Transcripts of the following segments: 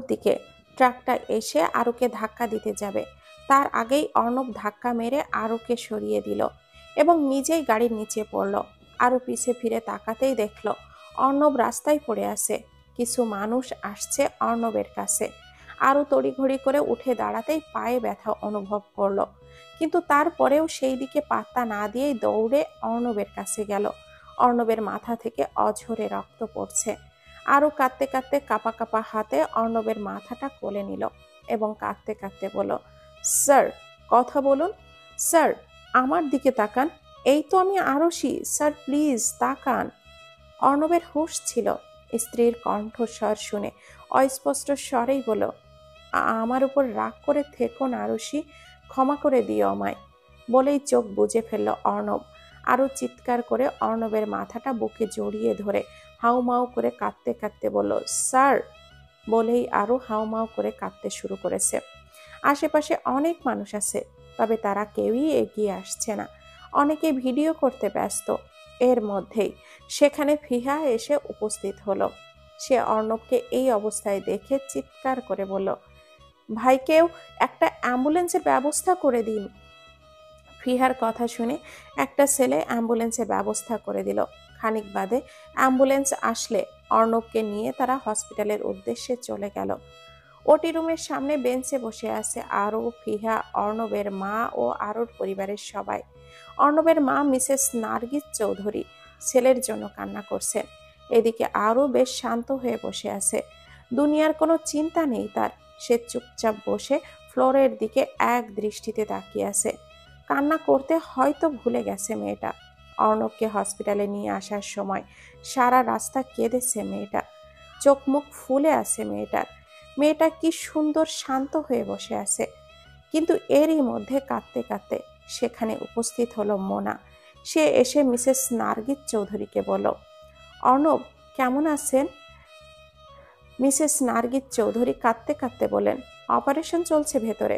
দিকে। ট্রাকটা এসে আরুকে ধাক্কা দিতে যাবে, তার আগেই অর্ণব ধাক্কা মেরে আরুকে সরিয়ে দিল এবং নিজেই গাড়ির নিচে পড়ল। আরু পিছে ফিরে তাকাতেই দেখল অর্ণব রাস্তায় পড়ে আছে। কিছু মানুষ আসছে অর্ণবের কাছে। আরু তড়িঘড়ি করে উঠে দাঁড়াতেই পায়ে ব্যথা অনুভব করলো, কিন্তু তারপরেও সেই দিকে পাত্তা না দিয়েই দৌড়ে অর্ণবের কাছে গেল। অর্ণবের মাথা থেকে অঝরে রক্ত পড়ছে। আরু কাঁদতে কাঁদতে কাঁপা কাঁপা হাতে অর্ণবের মাথাটা কোলে নিল এবং কাঁদতে কাঁদতে বলল, স্যার কথা বলুন, স্যার আমার দিকে তাকান, এই তো আমি আরুষি, স্যার প্লিজ তাকান। অর্ণবের হুঁশ ছিল। স্ত্রীর কণ্ঠস্বর শুনে অস্পষ্ট স্বরেই বলল, আমার উপর রাগ করে থেকো না আরুষি, ক্ষমা করে দিও আমায়। বলেই চোখ বুজে ফেলল অর্ণব। আরও চিৎকার করে অর্ণবের মাথাটা বুকে জড়িয়ে ধরে হাউমাউ করে কাঁদতে কাঁদতে বলল, স্যার। বলেই আরও হাউমাউ করে কাঁদতে শুরু করেছে। আশেপাশে অনেক মানুষ আছে, তবে তারা কেউই এগিয়ে আসছে না। অনেকে ভিডিও করতে ব্যস্ত। এর মধ্যেই সেখানে ফিহা এসে উপস্থিত হলো। সে অর্ণবকে এই অবস্থায় দেখে চিৎকার করে বলল, ভাইকেও একটা অ্যাম্বুলেন্সের ব্যবস্থা করে দিন। ফিহার কথা শুনে একটা ছেলে অ্যাম্বুলেন্সের ব্যবস্থা করে দিল। খানিক বাদে অ্যাম্বুলেন্স আসলে অর্ণবকে নিয়ে তারা হসপিটালের উদ্দেশ্যে চলে গেল। ওটি রুমের সামনে বেঞ্চে বসে আছে আরু, ফিহা, অর্ণবের মা ও আরুর পরিবারের সবাই। অর্ণবের মা মিসেস নার্গিস চৌধুরী ছেলের জন্য কান্না করছেন। এদিকে আরু বেশ শান্ত হয়ে বসে আছে। দুনিয়ার কোনো চিন্তা নেই তার। সে চুপচাপ বসে ফ্লোরের দিকে এক দৃষ্টিতে তাকিয়ে আছে। কান্না করতে হয়তো ভুলে গেছে মেয়েটা। অর্ণবকে হসপিটালে নিয়ে আসার সময় সারা রাস্তা কেঁদেছে মেয়েটা। চোখ মুখ ফুলে আছে মেয়েটার। মেয়েটা কি সুন্দর শান্ত হয়ে বসে আছে। কিন্তু এরই মধ্যে কাঁদতে কাঁদতে সেখানে উপস্থিত হলো মোনা। সে এসে মিসেস নার্গিস চৌধুরীকে বলল, অর্ণব কেমন আছেন? মিসেস নার্গিস চৌধুরী কাঁদতে কাঁদতে বলেন, অপারেশন চলছে ভেতরে।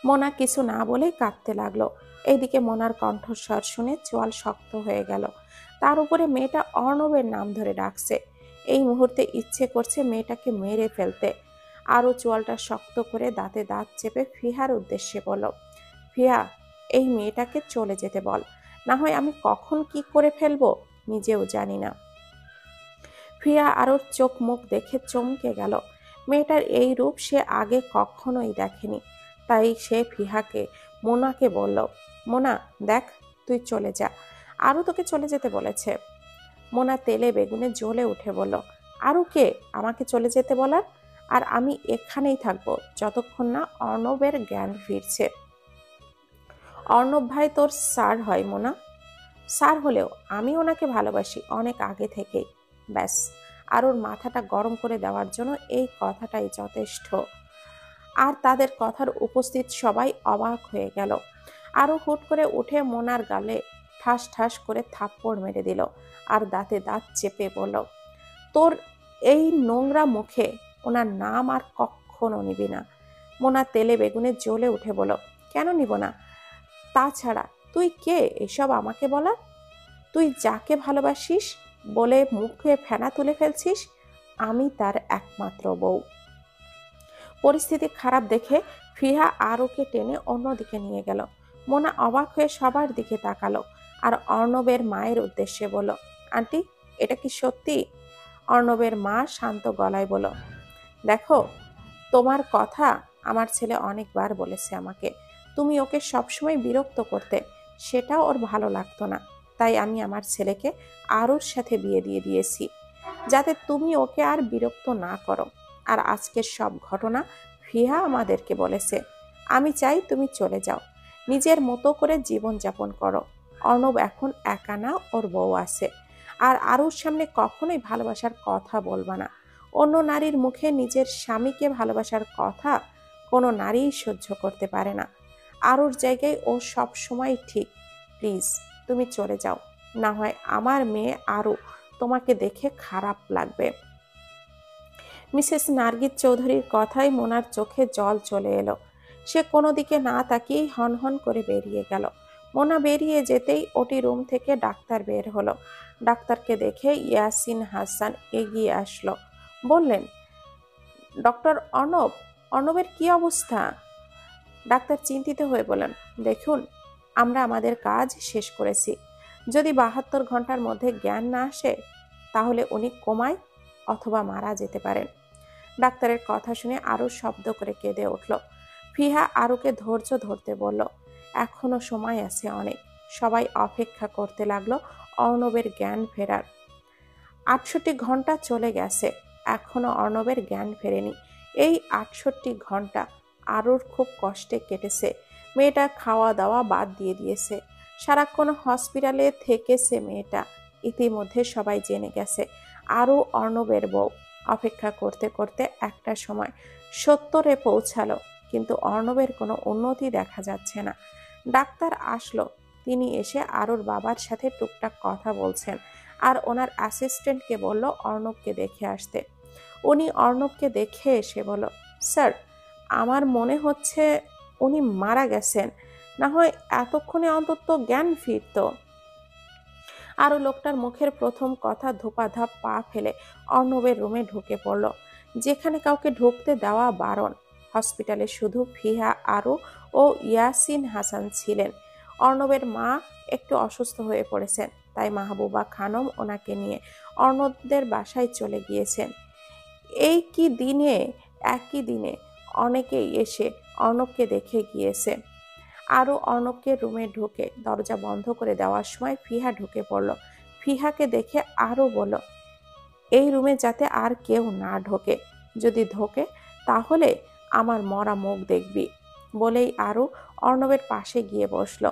মোনা কিছু না বলেই কাঁদতে লাগলো। এইদিকে মোনার কণ্ঠস্বর শুনে চোয়াল শক্ত হয়ে গেল। তার উপরে মেয়েটা অর্ণবের নাম ধরে ডাকছে। এই মুহূর্তে ইচ্ছে করছে মেয়েটাকে মেরে ফেলতে। আরও চোয়ালটা শক্ত করে দাঁতে দাঁত চেপে ফিহার উদ্দেশ্যে বলল, ফিহা এই মেয়েটাকে চলে যেতে বল, না হয় আমি কখন কি করে ফেলবো নিজেও জানি না। ফিহা আরোর চোখ মুখ দেখে চমকে গেল। মেয়েটার এই রূপ সে আগে কখনোই দেখেনি। তাই সে মোনাকে বলল, মোনা দেখ তুই চলে যা, আরও তোকে চলে যেতে বলেছে। মোনা তেলে বেগুনে জ্বলে উঠে বলল, আরও কে আমাকে চলে যেতে বলার? আর আমি এখানেই থাকবো যতক্ষণ না অর্ণবের জ্ঞান ফিরছে। অর্ণব ভাই তোর স্যার হয় মোনা। স্যার হলেও আমি ওনাকে ভালোবাসি অনেক আগে থেকেই। ব্যাস, আর ওর মাথাটা গরম করে দেওয়ার জন্য এই কথাটাই যথেষ্ট। আর তাদের কথার উপস্থিত সবাই অবাক হয়ে গেল। আরও হুট করে উঠে মোনার গালে ঠাস ঠাস করে থাপ্পড় মেরে দিল আর দাঁতে দাঁত চেপে বলল, তোর এই নোংরা মুখে ওনার নাম আর কখনো নিবি না। মোনা তেলে বেগুনে জ্বলে উঠে বলল, কেন নিব না? তাছাড়া তুই কে এসব আমাকে বলার? তুই যাকে ভালোবাসিস বলে মুখে ফেনা তুলে ফেলছিস, আমি তার একমাত্র বউ। পরিস্থিতি খারাপ দেখে ফিহা আরুকে টেনে অন্যদিকে নিয়ে গেল। মোনা অবাক হয়ে সবার দিকে তাকালো আর অর্ণবের মায়ের উদ্দেশ্যে বলল, আন্টি এটা কি সত্যি? অর্ণবের মা শান্ত গলায় বলল, দেখো তোমার কথা আমার ছেলে অনেকবার বলেছে আমাকে, তুমি ওকে সবসময় বিরক্ত করতে, সেটা ওর ভালো লাগতো না। তাই আমি আমার ছেলেকে আরুর সাথে বিয়ে দিয়ে দিয়েছি, যাতে তুমি ওকে আর বিরক্ত না করো। আর আজকের সব ঘটনা ফিহা আমাদেরকে বলেছে। আমি চাই তুমি চলে যাও, নিজের মতো করে জীবনযাপন করো। অর্ণব এখন একা না, ওর বউ আছে। আর আরুর সামনে কখনোই ভালোবাসার কথা বলবা না। অন্য নারীর মুখে নিজের স্বামীকে ভালোবাসার কথা কোনো নারীই সহ্য করতে পারে না। আরুর জায়গায় ও সব সময় ঠিক। প্লিজ তুমি চলে যাও, না হয় আমার মেয়ে আরু তোমাকে দেখে খারাপ লাগবে। মিসেস নার্গিস চৌধুরীর কথায় মোনার চোখে জল চলে এলো। সে কোনো দিকে না তাকিয়েই হনহন করে বেরিয়ে গেল। মোনা বেরিয়ে যেতেই ওটি রুম থেকে ডাক্তার বের হলো। ডাক্তারকে দেখে ইয়াসিন হাসান এগিয়ে আসলো। বললেন, ডক্টর অর্ণব, অর্ণবের কি অবস্থা? ডাক্তার চিন্তিত হয়ে বলেন, দেখুন, আমরা আমাদের কাজ শেষ করেছি। যদি 72 ঘন্টার মধ্যে জ্ঞান না আসে তাহলে উনি কোমায় অথবা মারা যেতে পারেন। ডাক্তারের কথা শুনে আরু শব্দ করে কেঁদে উঠল। ফিহা আরুকে ধৈর্য ধরতে বলল, এখনো সময় আছে অনেক। সবাই অপেক্ষা করতে লাগলো অর্ণবের জ্ঞান ফেরার। 68 ঘন্টা চলে গেছে, এখনো অর্ণবের জ্ঞান ফেরেনি। এই 68 ঘন্টা আরুর খুব কষ্টে কেটেছে। মেয়েটা খাওয়া দাওয়া বাদ দিয়ে দিয়েছে, সারাক্ষণ হসপিটালে থেকেছে মেয়েটা। ইতিমধ্যে সবাই জেনে গেছে আরু অর্ণবের বউ। অপেক্ষা করতে করতে একটা সময় 70-এ পৌঁছালো, কিন্তু অর্ণবের কোনো উন্নতি দেখা যাচ্ছে না। ডাক্তার আসলো, তিনি এসে আরুর বাবার সাথে টুকটাক কথা বলছেন, আর ওনার অ্যাসিস্ট্যান্টকে বলল অর্ণবকে দেখে আসতে। উনি অর্ণবকে দেখে এসে বলল, স্যার, আমার মনে হচ্ছে উনি মারা গেছেন, না হয় এতক্ষণে অন্তত জ্ঞান ফিরত। আরও লোকটার মুখের প্রথম কথা ধোপাধাপ পা ফেলে অর্ণবের রুমে ঢুকে পড়ল, যেখানে কাউকে ঢুকতে দেওয়া বারণ। হসপিটালে শুধু ফিহা আরু ও ইয়াসিন হাসান ছিলেন। অর্ণবের মা একটু অসুস্থ হয়ে পড়েছেন, তাই মাহবুবা খানম ওনাকে নিয়ে অর্ণবদের বাসায় চলে গিয়েছেন। একই দিনে অনেকেই এসে অর্ণবকে দেখে গিয়েছে। আরও অর্ণবকে রুমে ঢুকে দরজা বন্ধ করে দেওয়ার সময় ফিহা ঢুকে পড়ল। ফিহাকে দেখে আরও বলল, এই রুমে যাতে আর কেউ না ঢোকে, যদি ঢোকে তাহলে আমার মরা মুখ দেখবি। বলেই আরও অর্ণবের পাশে গিয়ে বসল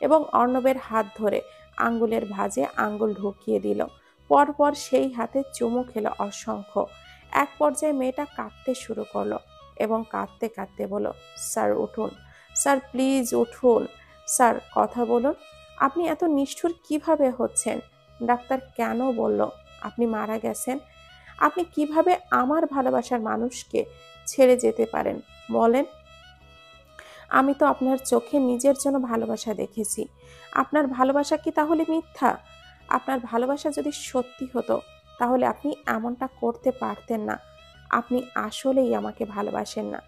এবং অর্ণবের হাত ধরে আঙ্গুলের ভাঁজে আঙ্গুল ঢুকিয়ে দিল। পরপর সেই হাতে চুমু খেলো অসংখ্য। এক পর্যায়ে মেয়েটা কাঁদতে শুরু করলো এবং কাঁদতে কাঁদতে বলল, স্যার উঠুন, স্যার প্লিজ উঠুন, স্যার কথা বলুন। আপনি এত নিষ্ঠুর কিভাবে হচ্ছেন? ডাক্তার কেন বলল আপনি মারা গেছেন? আপনি কিভাবে আমার ভালোবাসার মানুষকে ছেড়ে যেতে পারেন বলেন? আমি তো আপনার চোখে নিজের জন্য ভালোবাসা দেখেছি। আপনার ভালোবাসা কি তাহলে মিথ্যা? আপনার ভালোবাসা যদি সত্যি হতো তাহলে আপনি এমনটা করতে পারতেন না। আপনি আসলেই আমাকে ভালোবাসেন না।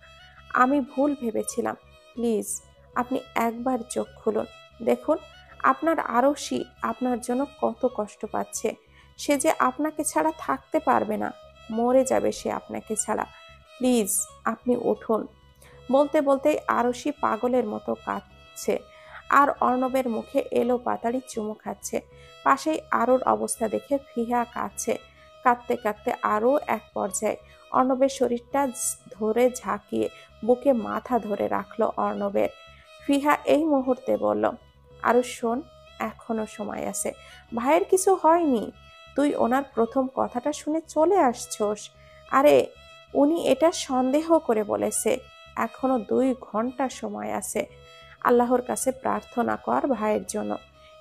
আমি ভুল ভেবেছিলাম। প্লিজ আপনি একবার চোখ খুলুন, দেখুন আপনার আরশি আপনার জন্য কত কষ্ট পাচ্ছে। সে যে আপনাকে ছাড়া থাকতে পারবে না, মরে যাবে সে আপনাকে ছাড়া। প্লিজ আপনি উঠুন। বলতে বলতেই আরশি পাগলের মতো কাঁদছে আর অর্ণবের মুখে এলো পাতাড়ি চুমু খাচ্ছে। পাশেই আরুর অবস্থা দেখে ফিহা কাঁদছে। কাঁদতে কাঁদতে আরও এক পর্যায়ে অর্ণবের শরীরটা ধরে ঝাঁকিয়ে বুকে মাথা ধরে রাখলো অর্ণবের। ফিহা এই মুহূর্তে বলল, আরু শোন, এখনো সময় আছে, ভাইয়ের কিছু হয়নি। তুই ওনার প্রথম কথাটা শুনে চলে আসছোস। আরে উনি এটা সন্দেহ করে বলেছে, এখনো 2 ঘন্টা সময় আছে। আল্লাহর কাছে প্রার্থনা কর ভাইয়ের জন্য,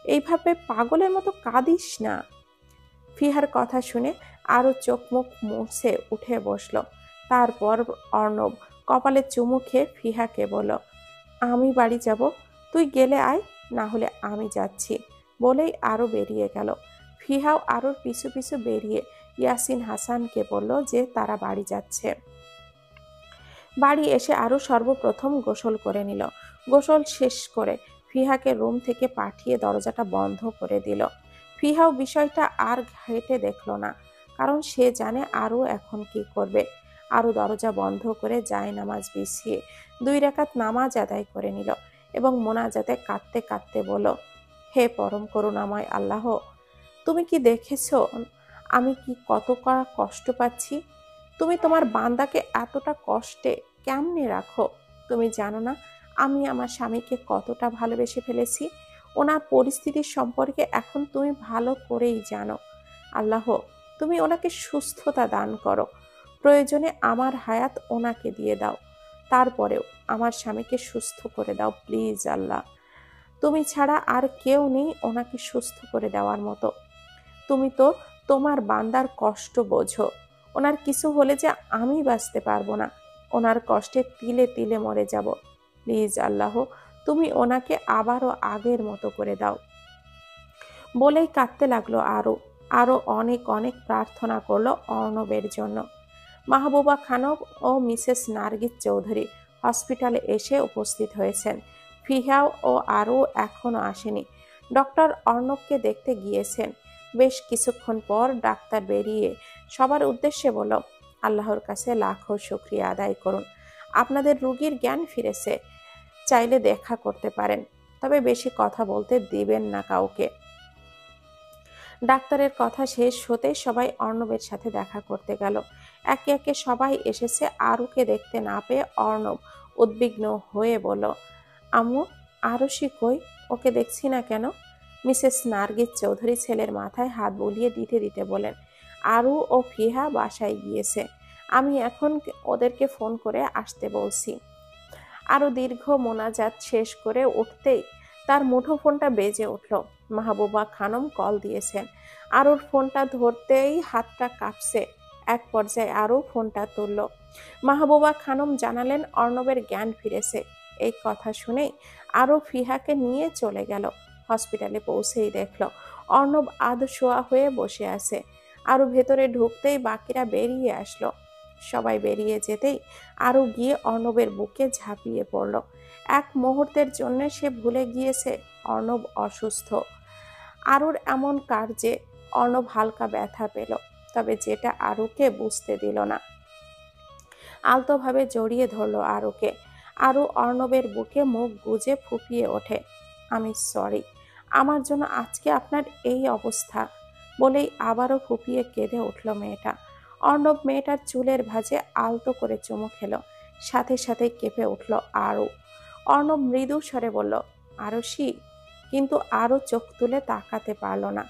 এইভাবে পাগলের মতো কাঁদিস না। ফিহার কথা শুনে আরও চোখ মুখ মুছে উঠে বসল। তারপর অর্ণব কপালে চুমু খেয়ে ফিহাকে বলল, আমি বাড়ি যাব, তুই গেলে আয়, না হলে আমি যাচ্ছি। বলেই আরও বেরিয়ে গেল। ফিহাও আরোর পিছু পিছু বেরিয়ে ইয়াসিন হাসানকে বলল যে তারা বাড়ি যাচ্ছে। বাড়ি এসে আরও সর্বপ্রথম গোসল করে নিল। গোসল শেষ করে ফিহাকে রুম থেকে পাঠিয়ে দরজাটা বন্ধ করে দিল। ফিহাও বিষয়টা আর ঘেঁটে দেখল না, কারণ সে জানে আরও এখন কি করবে। আরও দরজা বন্ধ করে জায়নামাজ বিছিয়ে 2 রাকাত নামাজ আদায় করে নিল এবং মোনাজাতে কাঁদতে কাঁদতে বলল, হে পরম করুণাময় আল্লাহ, তুমি কি দেখেছো আমি কি কত কষ্ট পাচ্ছি? তুমি তোমার বান্দাকে এতটা কষ্টে কেমনে রাখো? তুমি জানো না আমি আমার স্বামীকে কতটা ভালোবেসে ফেলেছি। ওনার পরিস্থিতি সম্পর্কে এখন তুমি ভালো করেই জানো। আল্লাহ, তুমি ওনাকে সুস্থতা দান করো। প্রয়োজনে আমার হায়াত ওনাকে দিয়ে দাও, তারপরেও আমার স্বামীকে সুস্থ করে দাও প্লিজ আল্লাহ। তুমি ছাড়া আর কেউ নেই ওনাকে সুস্থ করে দেওয়ার মতো। তুমি তো তোমার বান্দার কষ্ট বোঝো। ওনার কিছু হলে যে আমি বাঁচতে পারবো না, ওনার কষ্টে তিলে তিলে মরে যাব। প্লিজ আল্লাহ, তুমি ওনাকে আবারও আগের মতো করে দাও। বলেই কাঁদতে লাগলো আরও। আরও অনেক অনেক প্রার্থনা করলো অর্ণবের জন্য। মাহবুবা খানম ও মিসেস নার্গিস চৌধুরী হসপিটালে এসে উপস্থিত হয়েছেন। ফিহা ও আরও এখনো আসেনি। ডক্টর অর্ণবকে দেখতে গিয়েছেন। বেশ কিছুক্ষণ পর ডাক্তার বেরিয়ে সবার উদ্দেশ্যে বলল, আল্লাহর কাছে লাখো শুকরিয়া আদায় করুন, আপনাদের রোগীর জ্ঞান ফিরেছে। চাইলে দেখা করতে পারেন, তবে বেশি কথা বলতে দিবেন না কাউকে। ডাক্তারের কথা শেষ হতে সবাই অর্ণবের সাথে দেখা করতে গেল। একে একে সবাই এসেছে। আরুকে দেখতে না পেয়ে অর্ণব উদ্বিগ্ন হয়ে বলল, আম্মু, আরুষি কই? ওকে দেখছি না কেন? মিসেস নার্গিস চৌধুরী ছেলের মাথায় হাত বুলিয়ে দিতে দিতে বলেন, আরু ও ফিহা বাসায় গিয়েছে, আমি এখন ওদেরকে ফোন করে আসতে বলছি। আরও দীর্ঘ মোনাজাত শেষ করে উঠতেই তার মুঠোফোনটা বেজে উঠল। মাহবুবা খানম কল দিয়েছেন। আরুর ফোনটা ধরতেই হাতটা কাঁপছে। এক পর্যায়ে আরও ফোনটা তুলল। মাহবুবা খানম জানালেন অর্ণবের জ্ঞান ফিরেছে। এই কথা শুনেই আরও ফিহাকে নিয়ে চলে গেল। হসপিটালে পৌঁছেই দেখল অর্ণব আধশোয়া হয়ে বসে আছে। আরও ভেতরে ঢুকতেই বাকিরা বেরিয়ে আসলো। সবাই বেরিয়ে যেতেই আরও গিয়ে অর্ণবের বুকে ঝাঁপিয়ে পড়ল। এক মুহূর্তের জন্য সে ভুলে গিয়েছে অর্ণব অসুস্থ। আরুর এমন কার্যে অর্ণব হালকা ব্যথা পেল, তবে যেটা আরুকে বুঝতে দিল না। আলতোভাবে জড়িয়ে ধরল আরুকে। আরু অর্ণবের বুকে মুখ গুজে ফুপিয়ে ওঠে, আমি সরি, আমার জন্য আজকে আপনার এই অবস্থা, বলেই আবারও ফুপিয়ে কেঁদে উঠল মেয়েটা। অর্ণব মেয়েটার চুলের ভাঁজে আলতো করে চুমু খেল। সাথে সাথে কেঁপে উঠল আরু। অর্ণব মৃদু স্বরে বলল, আরুষি, কিন্তু আরও চোখ তুলে তাকাতে পারল না।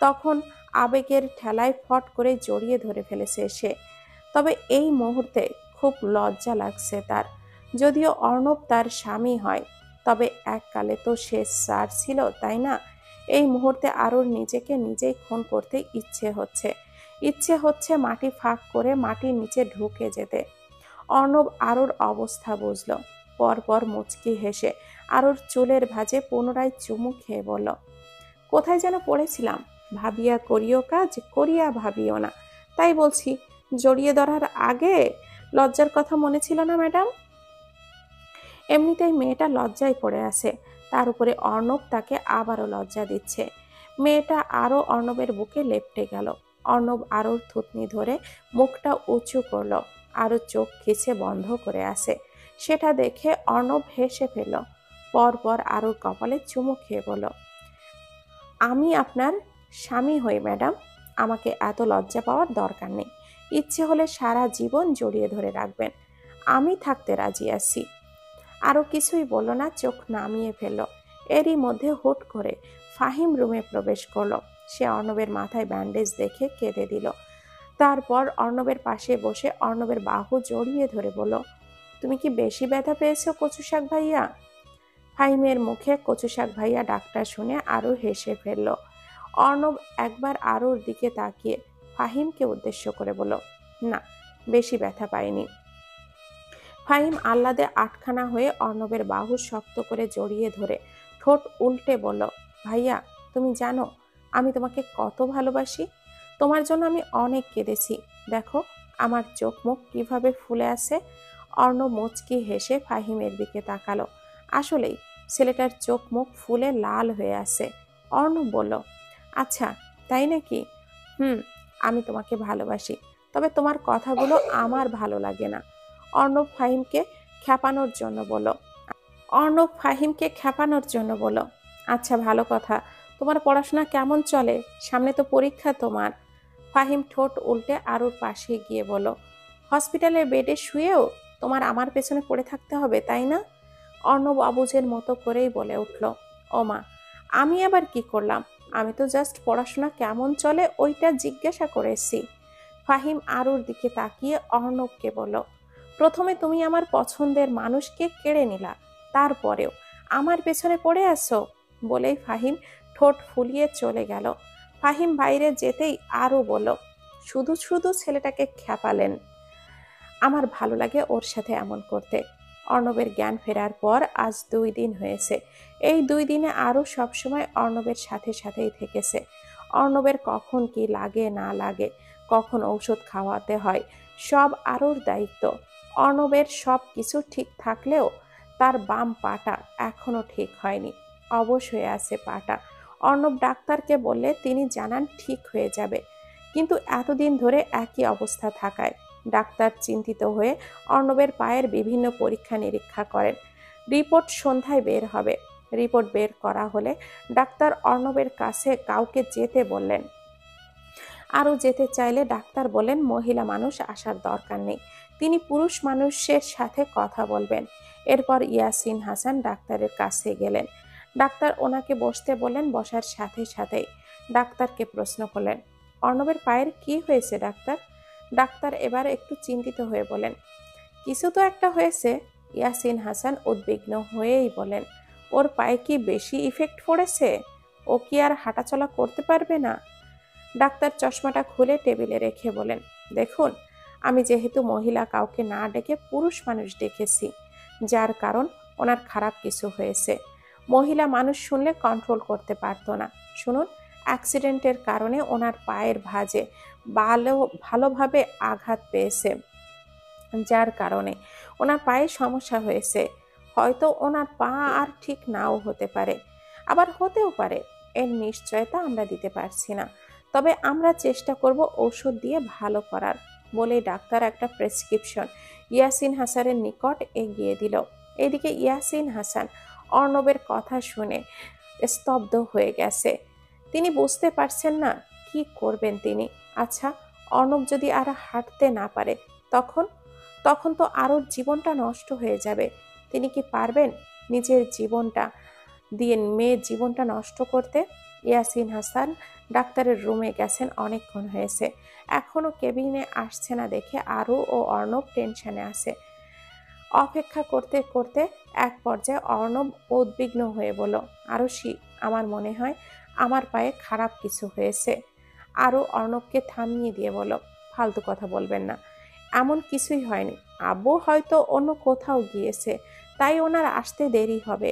তখন আবেগের ঠেলায় ফট করে জড়িয়ে ধরে ফেলেছে সে। তবে এই মুহূর্তে খুব লজ্জা লাগছে তার। যদিও অর্ণব তার স্বামী হয়, তবে এককালে তো সে স্যার ছিল, তাই না? এই মুহূর্তে আরুর নিজেকে নিজেই খুন করতে ইচ্ছে হচ্ছে মাটি ফাঁক করে মাটির নিচে ঢুকে যেতে। অর্ণব আরুর অবস্থা বুঝল। পরপর মুচকি হেসে আরুর চুলের ভাঁজে পুনরায় চুমু খেয়ে বলল, কোথায় যেন পড়েছিলাম, ভাবিয়া করিও কাজ, করিয়া ভাবিও না। তাই বলছি, জড়িয়ে ধরার আগে লজ্জার কথা মনে ছিল না ম্যাডাম? এমনিতেই মেয়েটা লজ্জায় পড়ে আছে, তার উপরে অর্ণব তাকে আবারও লজ্জা দিচ্ছে। মেয়েটা আরও অর্ণবের বুকে লেপটে গেল। অর্ণব আরুর থুতনি ধরে মুখটা উঁচু করল। আরও চোখ খিচে বন্ধ করে আছে। সেটা দেখে অর্ণব হেসে ফেলল। পরপর আরুর কপালে চুমু খেয়ে বলল, আমি আপনার স্বামী হই ম্যাডাম, আমাকে এত লজ্জা পাওয়ার দরকার নেই। ইচ্ছে হলে সারা জীবন জড়িয়ে ধরে রাখবেন, আমি থাকতে রাজি আছি। আরও কিছুই বলল না, চোখ নামিয়ে ফেলল। এরই মধ্যে হুট করে ফাহিম রুমে প্রবেশ করলো। সে অর্ণবের মাথায় ব্যান্ডেজ দেখে কেঁদে দিল। তারপর অর্ণবের পাশে বসে অর্ণবের বাহু জড়িয়ে ধরে বলল, তুমি কি বেশি ব্যথা পেয়েছো কচু শাক ভাইয়া? ফাহিমের মুখে কচু শাক ভাইয়া ডাকটা শুনে আরও হেসে ফেলল। অর্ণব একবার আরুর দিকে তাকিয়ে ফাহিমকে উদ্দেশ্য করে বলল, না, বেশি ব্যথা পাইনি। ফাহিম আহ্লাদে আটখানা হয়ে অর্ণবের বাহু শক্ত করে জড়িয়ে ধরে ঠোঁট উল্টে বলল, ভাইয়া, তুমি জানো আমি তোমাকে কত ভালোবাসি। তোমার জন্য আমি অনেক কেঁদেছি, দেখো আমার চোখ মুখ কিভাবে ফুলে আছে। অর্ণব মুচকি হেসে ফাহিমের দিকে তাকালো। আসলেই ছেলেটার চোখ মুখ ফুলে লাল হয়ে আছে। অর্ণব বলল, আচ্ছা তাই নাকি? আমি তোমাকে ভালোবাসি, তবে তোমার কথাগুলো আমার ভালো লাগে না। অর্ণব ফাহিমকে খ্যাপানোর জন্য বলল, আচ্ছা ভালো কথা, তোমার পড়াশোনা কেমন চলে? সামনে তো পরীক্ষা তোমার। ফাহিম ঠোঁট উল্টে আরুর পাশে গিয়ে বলল, হসপিটালের বেডে শুয়েও তোমার আমার পেছনে পড়ে থাকতে হবে, তাই না? অর্ণব অবুঝের মতো করেই বলে উঠল, ও মা, আমি আবার কি করলাম? আমি তো জাস্ট পড়াশোনা কেমন চলে ওইটা জিজ্ঞাসা করেছি। ফাহিম আরুর দিকে তাকিয়ে অর্ণবকে বলল, প্রথমে তুমি আমার পছন্দের মানুষকে কেড়ে নিলা, তারপরেও আমার পেছনে পড়ে আসো। বলেই ফাহিম ঠোঁট ফুলিয়ে চলে গেল। ফাহিম বাইরে যেতেই আরও বলল, শুধু শুধু ছেলেটাকে খ্যাপালেন, আমার ভালো লাগে ওর সাথে এমন করতে। অর্ণবের জ্ঞান ফেরার পর আজ 2 দিন হয়েছে। এই 2 দিনে আরও সবসময় অর্ণবের সাথে সাথেই থেকেছে। অর্ণবের কখন কি লাগে না লাগে, কখন ঔষধ খাওয়াতে হয়, সব আরুর দায়িত্ব। অর্ণবের সব কিছু ঠিক থাকলেও তার বাম পাটা এখনো ঠিক হয়নি, অবশ হয়ে আছে পাটা। অর্ণব ডাক্তারকে বললে তিনি জানান ঠিক হয়ে যাবে, কিন্তু এতদিন ধরে একই অবস্থা থাকায় ডাক্তার চিন্তিত হয়ে অর্ণবের পায়ের বিভিন্ন পরীক্ষা নিরীক্ষা করেন। রিপোর্ট সন্ধ্যায় বের হবে। রিপোর্ট বের করা হলে ডাক্তার অর্ণবের কাছে কাউকে যেতে বললেন। আরও যেতে চাইলে ডাক্তার বলেন মহিলা মানুষ আসার দরকার নেই, তিনি পুরুষ মানুষের সাথে কথা বলবেন। এরপর ইয়াসিন হাসান ডাক্তারের কাছে গেলেন। ডাক্তার ওনাকে বসতে বললেন। বসার সাথে সাথেই ডাক্তারকে প্রশ্ন করলেন, অর্ণবের পায়ের কি হয়েছে ডাক্তার? ডাক্তার এবার একটু চিন্তিত হয়ে বলেন, কিছু তো একটা হয়েছে। ইয়াসিন হাসান উদ্বিগ্ন হয়েই বলেন, ওর পায়ে কি বেশি ইফেক্ট পড়েছে? ও কি আর হাঁটাচলা করতে পারবে না? ডাক্তার চশমাটা খুলে টেবিলে রেখে বলেন, দেখুন, আমি যেহেতু মহিলা কাউকে না ডেকে পুরুষ মানুষ ডেকেছি, যার কারণ ওনার খারাপ কিছু হয়েছে। মহিলা মানুষ শুনলে কন্ট্রোল করতে পারতো না। শুনুন, অ্যাক্সিডেন্টের কারণে ওনার পায়ের ভাঁজে ভালোভাবে আঘাত পেয়েছে, যার কারণে ওনার পায়ে সমস্যা হয়েছে। হয়তো ওনার পা আর ঠিক নাও হতে পারে, আবার হতেও পারে, এর নিশ্চয়তা আমরা দিতে পারছি না। তবে আমরা চেষ্টা করব ঔষধ দিয়ে ভালো করার। বলে ডাক্তার একটা প্রেসক্রিপশন ইয়াসিন হাসানের নিকট এগিয়ে দিল। এদিকে ইয়াসিন হাসান অর্ণবের কথা শুনে স্তব্ধ হয়ে গেছে। তিনি বুঝতে পারছেন না কি করবেন তিনি। আচ্ছা, অর্ণব যদি আর হাঁটতে না পারে, তখন তখন তো আরোর জীবনটা নষ্ট হয়ে যাবে। তিনি কি পারবেন নিজের জীবনটা দিয়ে মেয়ের জীবনটা নষ্ট করতে? ইয়াসিন হাসান ডাক্তারের রুমে গেছেন, অনেকক্ষণ হয়েছে, এখনো কেবিনে আসছে না দেখে আরু ও অর্ণব টেনশনে আছে। অপেক্ষা করতে করতে এক পর্যায়ে অর্ণব উদ্বিগ্ন হয়ে বলল, আরুষি, আমার মনে হয় আমার পায়ে খারাপ কিছু হয়েছে। আরও অর্ণবকে থামিয়ে দিয়ে বলল, ফালতু কথা বলবেন না, এমন কিছুই হয়নি। আব্বু হয়তো অন্য কোথাও গিয়েছে, তাই ওনার আসতে দেরি হবে।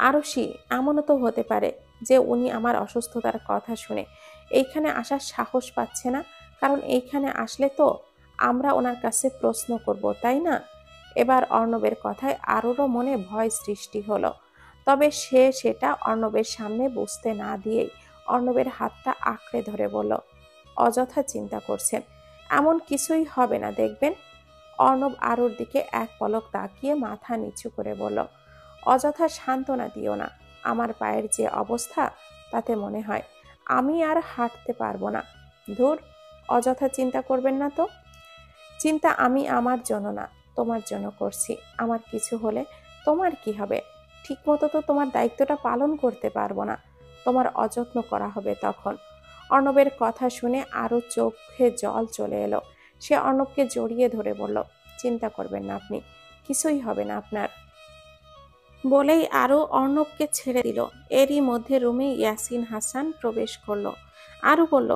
আরুষি, এমনও তো হতে পারে যে উনি আমার অসুস্থতার কথা শুনে এইখানে আসার সাহস পাচ্ছে না, কারণ এইখানে আসলে তো আমরা ওনার কাছে প্রশ্ন করব, তাই না? এবার অর্ণবের কথায় আরুরও মনে ভয় সৃষ্টি হলো। তবে সে সেটা অর্ণবের সামনে বুঝতে না দিয়েই অর্ণবের হাতটা আঁকড়ে ধরে বলল, অযথা চিন্তা করছেন, এমন কিছুই হবে না, দেখবেন। অর্ণব আরুর দিকে এক পলক তাকিয়ে মাথা নিচু করে বলল, অযথা সান্ত্বনা দিও না, আমার পায়ের যে অবস্থা তাতে মনে হয় আমি আর হাঁটতে পারবো না। ধুর, অযথা চিন্তা করবেন না তো। চিন্তা আমি আমার জন্য না, তোমার জন্য করছি। আমার কিছু হলে তোমার কি হবে? ঠিকমতো তো তোমার দায়িত্বটা পালন করতে পারবো না, তোমার অযত্ন করা হবে তখন। অর্ণবের কথা শুনে আরও চোখে জল চলে এলো। সে অর্ণবকে জড়িয়ে ধরে বলল, চিন্তা করবেন না আপনি, কিছুই হবে না আপনার। বলেই আরও অর্ণবকে ছেড়ে দিল। এরই মধ্যে রুমে ইয়াসিন হাসান প্রবেশ করলো। আরও বলল,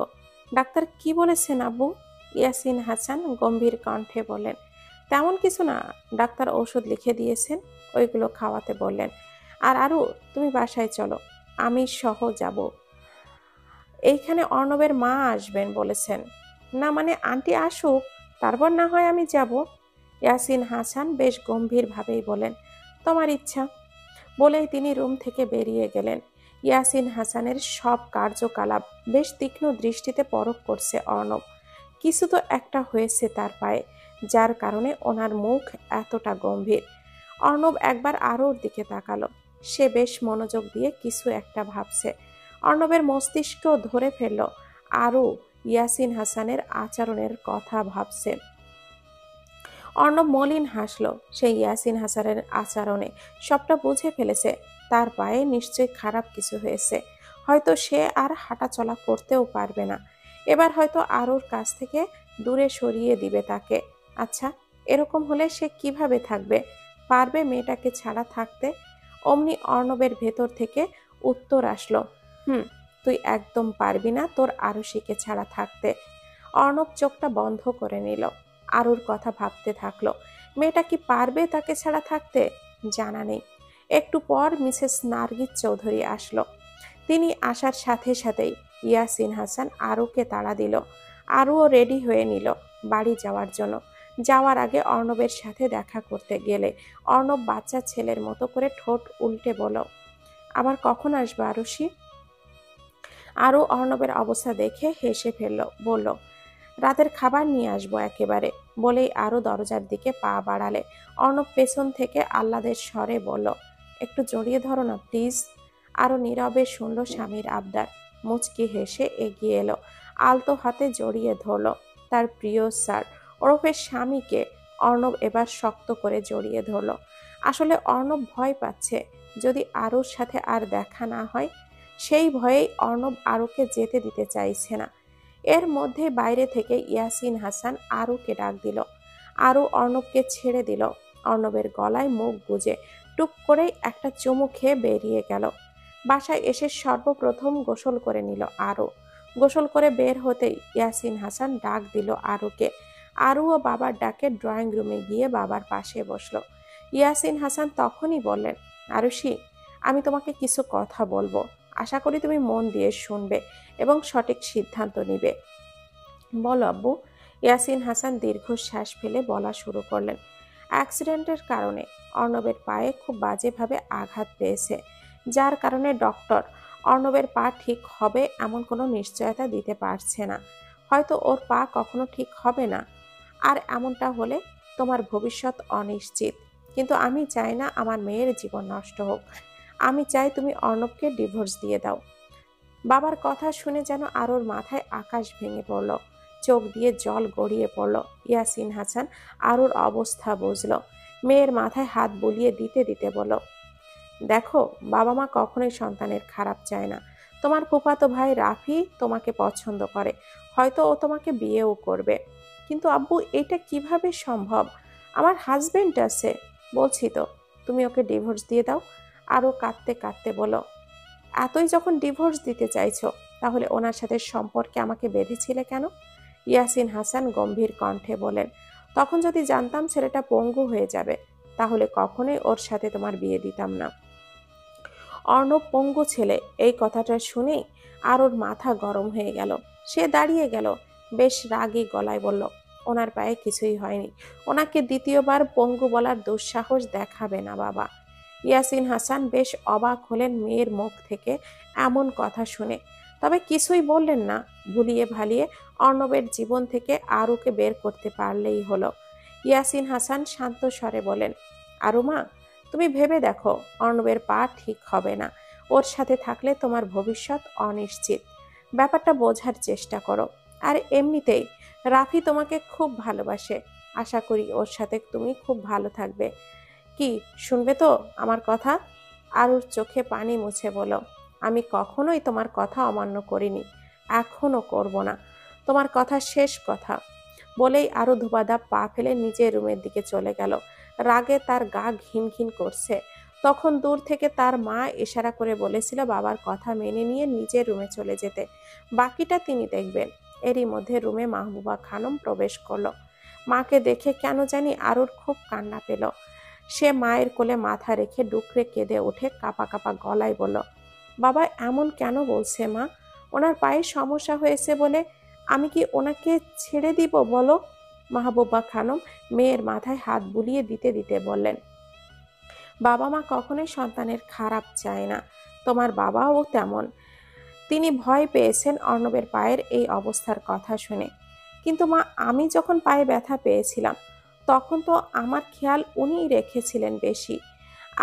ডাক্তার কি বলেছেন আব্বু? ইয়াসিন হাসান গম্ভীর কণ্ঠে বললেন, তেমন কিছু না, ডাক্তার ঔষধ লিখে দিয়েছেন, ওইগুলো খাওয়াতে বললেন। আর আরও, তুমি বাসায় চলো, আমি সহ যাব। এইখানে অর্ণবের মা আসবেন বলেছেন। না মানে আন্টি আসুক, তারপর না হয় আমি যাব। ইয়াসিন হাসান বেশ গম্ভীরভাবেই বলেন, তোমার ইচ্ছা। বলেই তিনি রুম থেকে বেরিয়ে গেলেন। ইয়াসিন হাসানের সব কার্যকলাপ বেশ তীক্ষ্ণ দৃষ্টিতে পরখ করছে অর্ণব। কিছু তো একটা হয়েছে তার পায়ে, যার কারণে ওনার মুখ এতটা গম্ভীর। অর্ণব একবার আরোর দিকে তাকালো। সে বেশ মনোযোগ দিয়ে কিছু একটা ভাবছে। অর্ণবের মস্তিষ্ক ধরে ফেলল আরও ইয়াসিন হাসানের আচরণের কথা ভাবছে। অর্ণব মলিন হাসল। সে ইয়াসিন হাসানের আচরণে সবটা বুঝে ফেলেছে। তার পায়ে নিশ্চয়ই খারাপ কিছু হয়েছে, হয়তো সে আর হাঁটাচলা করতেও পারবে না। এবার হয়তো আরুর কাছ থেকে দূরে সরিয়ে দিবে তাকে। আচ্ছা, এরকম হলে সে কিভাবে থাকবে? পারবে মেয়েটাকে ছাড়া থাকতে? অমনি অর্ণবের ভেতর থেকে উত্তর আসলো, তুই একদম পারবি না তোর আরুষিকে ছাড়া থাকতে। অর্ণব চোখটা বন্ধ করে নিল। আরুর কথা ভাবতে থাকলো। মেয়েটা কি পারবে তাকে ছাড়া থাকতে? জানা নেই। একটু পর মিসেস নার্গিস চৌধুরী আসলো। তিনি আসার সাথে সাথেই ইয়াসিন হাসান আরুকে তাড়া দিল। আরুও রেডি হয়ে নিল। বাড়ি যাওয়ার জন্য। যাওয়ার আগে অর্ণবের সাথে দেখা করতে গেলে অর্ণব বাচ্চা ছেলের মতো করে ঠোঁট উল্টে বলল, আবার কখন আসবে আরুষি? আরও অর্ণবের অবস্থা দেখে হেসে ফেলল, বলল, রাতের খাবার নিয়ে আসবো একেবারে। বলেই আরও দরজার দিকে পা বাড়ালে অর্ণব পেছন থেকে আহ্লাদের স্বরে বলল, একটু জড়িয়ে ধরো না প্লিজ। আরও নীরবে শুনল স্বামীর আবদার। মুচকি হেসে এগিয়ে এলো, আলতো হাতে জড়িয়ে ধরল তার প্রিয় স্যার ওরফের স্বামীকে। অর্ণব এবার শক্ত করে জড়িয়ে ধরল। আসলে অর্ণব ভয় পাচ্ছে, যদি আরুর সাথে আর দেখা না হয়। সেই ভয়েই অর্ণব আরুকে যেতে দিতে চাইছে না। এর মধ্যে বাইরে থেকে ইয়াসিন হাসান আরুকে ডাক দিল। আরু অর্ণবকে ছেড়ে দিল। অর্ণবের গলায় মুখ গুজে টুক করেই একটা চুমু খেয়ে বেরিয়ে গেল। বাসায় এসে সর্বপ্রথম গোসল করে নিল আরু। গোসল করে বের হতেই ইয়াসিন হাসান ডাক দিল আরুকে। আরুও বাবার ডাকে ড্রয়িং রুমে গিয়ে বাবার পাশে বসলো। ইয়াসিন হাসান তখনই বললেন, আরুষি, আমি তোমাকে কিছু কথা বলবো। আশা করি তুমি মন দিয়ে শুনবে এবং সঠিক সিদ্ধান্ত নিবে। বলো আব্বু। ইয়াসিন হাসান দীর্ঘশ্বাস ফেলে বলা শুরু করলেন, অ্যাক্সিডেন্টের কারণে অর্ণবের পায়ে খুব বাজেভাবে আঘাত পেয়েছে, যার কারণে ডক্টর অর্ণবের পা ঠিক হবে এমন কোনো নিশ্চয়তা দিতে পারছে না। হয়তো ওর পা কখনো ঠিক হবে না, আর এমনটা হলে তোমার ভবিষ্যৎ অনিশ্চিত। কিন্তু আমি চাই না আমার মেয়ের জীবন নষ্ট হোক। আমি চাই তুমি অর্ণবকে ডিভোর্স দিয়ে দাও। বাবার কথা শুনে যেন আরোর মাথায় আকাশ ভেঙে পড়ল, চোখ দিয়ে জল গড়িয়ে পড়ল। ইয়াসিন হাসান আরোর অবস্থা বুঝল। মেয়ের মাথায় হাত বুলিয়ে দিতে দিতে বলল, দেখো, বাবা মা কখনোই সন্তানের খারাপ চায় না। তোমার ফুফাতো ভাই রাফি তোমাকে পছন্দ করে, হয়তো ও তোমাকে বিয়েও করবে। কিন্তু আব্বু, এটা কিভাবে সম্ভব? আমার হাজবেন্ড আছে। বলছি তো, তুমি ওকে ডিভোর্স দিয়ে দাও। আরও কাঁদতে কাঁদতে বলো, এতই যখন ডিভোর্স দিতে চাইছো, তাহলে ওনার সাথে সম্পর্কে আমাকে বেঁধেছিলে কেন? ইয়াসিন হাসান গম্ভীর কণ্ঠে বলেন, তখন যদি জানতাম ছেলেটা পঙ্গু হয়ে যাবে, তাহলে কখনোই ওর সাথে তোমার বিয়ে দিতাম না। অর্ণব পঙ্গু ছেলে, এই কথাটা শুনেই আরোর মাথা গরম হয়ে গেল। সে দাঁড়িয়ে গেল, বেশ রাগী গলায় বলল, ওনার পায়ে কিছুই হয়নি। ওনাকে দ্বিতীয়বার পঙ্গু বলার দুঃসাহস দেখাবে না বাবা। ইয়াসিন হাসান বেশ অবাক হলেন মেয়ের মুখ থেকে এমন কথা শুনে, তবে কিছুই বললেন না। ভুলিয়ে ভালিয়ে অর্ণবের জীবন থেকে আরুকে বের করতে পারলেই হলো। ইয়াসিন হাসান শান্ত স্বরে বলেন, আরু মা, তুমি ভেবে দেখো, অর্ণবের পা ঠিক হবে না। ওর সাথে থাকলে তোমার ভবিষ্যৎ অনিশ্চিত। ব্যাপারটা বোঝার চেষ্টা করো। আর এমনিতেই রাফি তোমাকে খুব ভালোবাসে। আশা করি ওর সাথে তুমি খুব ভালো থাকবে। কি শুনবে তো আমার কথা? আরুর চোখে পানি মুছে বলো, আমি কখনোই তোমার কথা অমান্য করিনি, এখনো করব না। তোমার কথা শেষ কথা। বলেই আরো ধোবাধাপ পা ফেলে নিজের রুমের দিকে চলে গেল। রাগে তার গা ঘিন ঘিন করছে। তখন দূর থেকে তার মা ইশারা করে বলেছিল বাবার কথা মেনে নিয়ে নিজের রুমে চলে যেতে, বাকিটা তিনি দেখবেন। এরই মধ্যে রুমে মাহবুবা খানম প্রবেশ করলো। মাকে দেখে কেন জানি আরুর খুব কান্না পেল। সে মায়ের কোলে মাথা রেখে ডুকরে কেঁদে উঠে কাঁপা কাঁপা গলায় বলল, বাবা এমন কেন বলছে মা? ওনার পায়ে সমস্যা হয়েছে বলে আমি কি ওনাকে ছেড়ে দিব বলো? মাহবুবা খানম মেয়ের মাথায় হাত বুলিয়ে দিতে দিতে বললেন, বাবা মা কখনোই সন্তানের খারাপ চায় না। তোমার বাবাও তেমন। তিনি ভয় পেয়েছেন অর্ণবের পায়ের এই অবস্থার কথা শুনে। কিন্তু মা, আমি যখন পায়ে ব্যথা পেয়েছিলাম, তখন তো আমার খেয়াল উনিই রেখেছিলেন বেশি।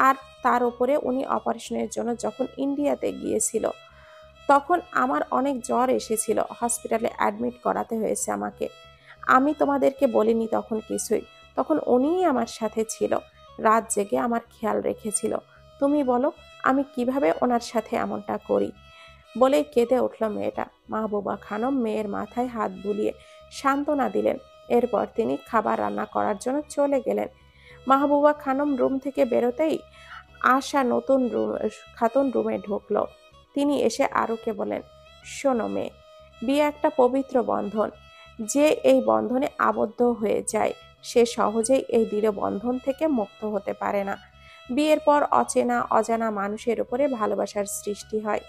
আর তার উপরে উনি অপারেশনের জন্য যখন ইন্ডিয়াতে গিয়েছিল, তখন আমার অনেক জ্বর এসেছিল, হসপিটালে অ্যাডমিট করাতে হয়েছে আমাকে। আমি তোমাদেরকে বলিনি তখন কিছুই। তখন উনিই আমার সাথে ছিল, রাত জেগে আমার খেয়াল রেখেছিল। তুমি বলো, আমি কিভাবে ওনার সাথে এমনটা করি? বলেই কেঁদে উঠল মেয়েটা। মাহবুবা খানম মেয়ের মাথায় হাত বুলিয়ে সান্ত্বনা দিলেন। এরপর তিনি খাবার রান্না করার জন্য চলে গেলেন। মাহবুবা খানম রুম থেকে বেরোতেই আশা নতুন খাতুন রুমে ঢুকলো। তিনি এসে আরুকে বলেন, শোনো মেয়ে, বিয়ে একটা পবিত্র বন্ধন। যে এই বন্ধনে আবদ্ধ হয়ে যায়, সে সহজেই এই দৃঢ় বন্ধন থেকে মুক্ত হতে পারে না। বিয়ের পর অচেনা অজানা মানুষের উপরে ভালোবাসার সৃষ্টি হয়।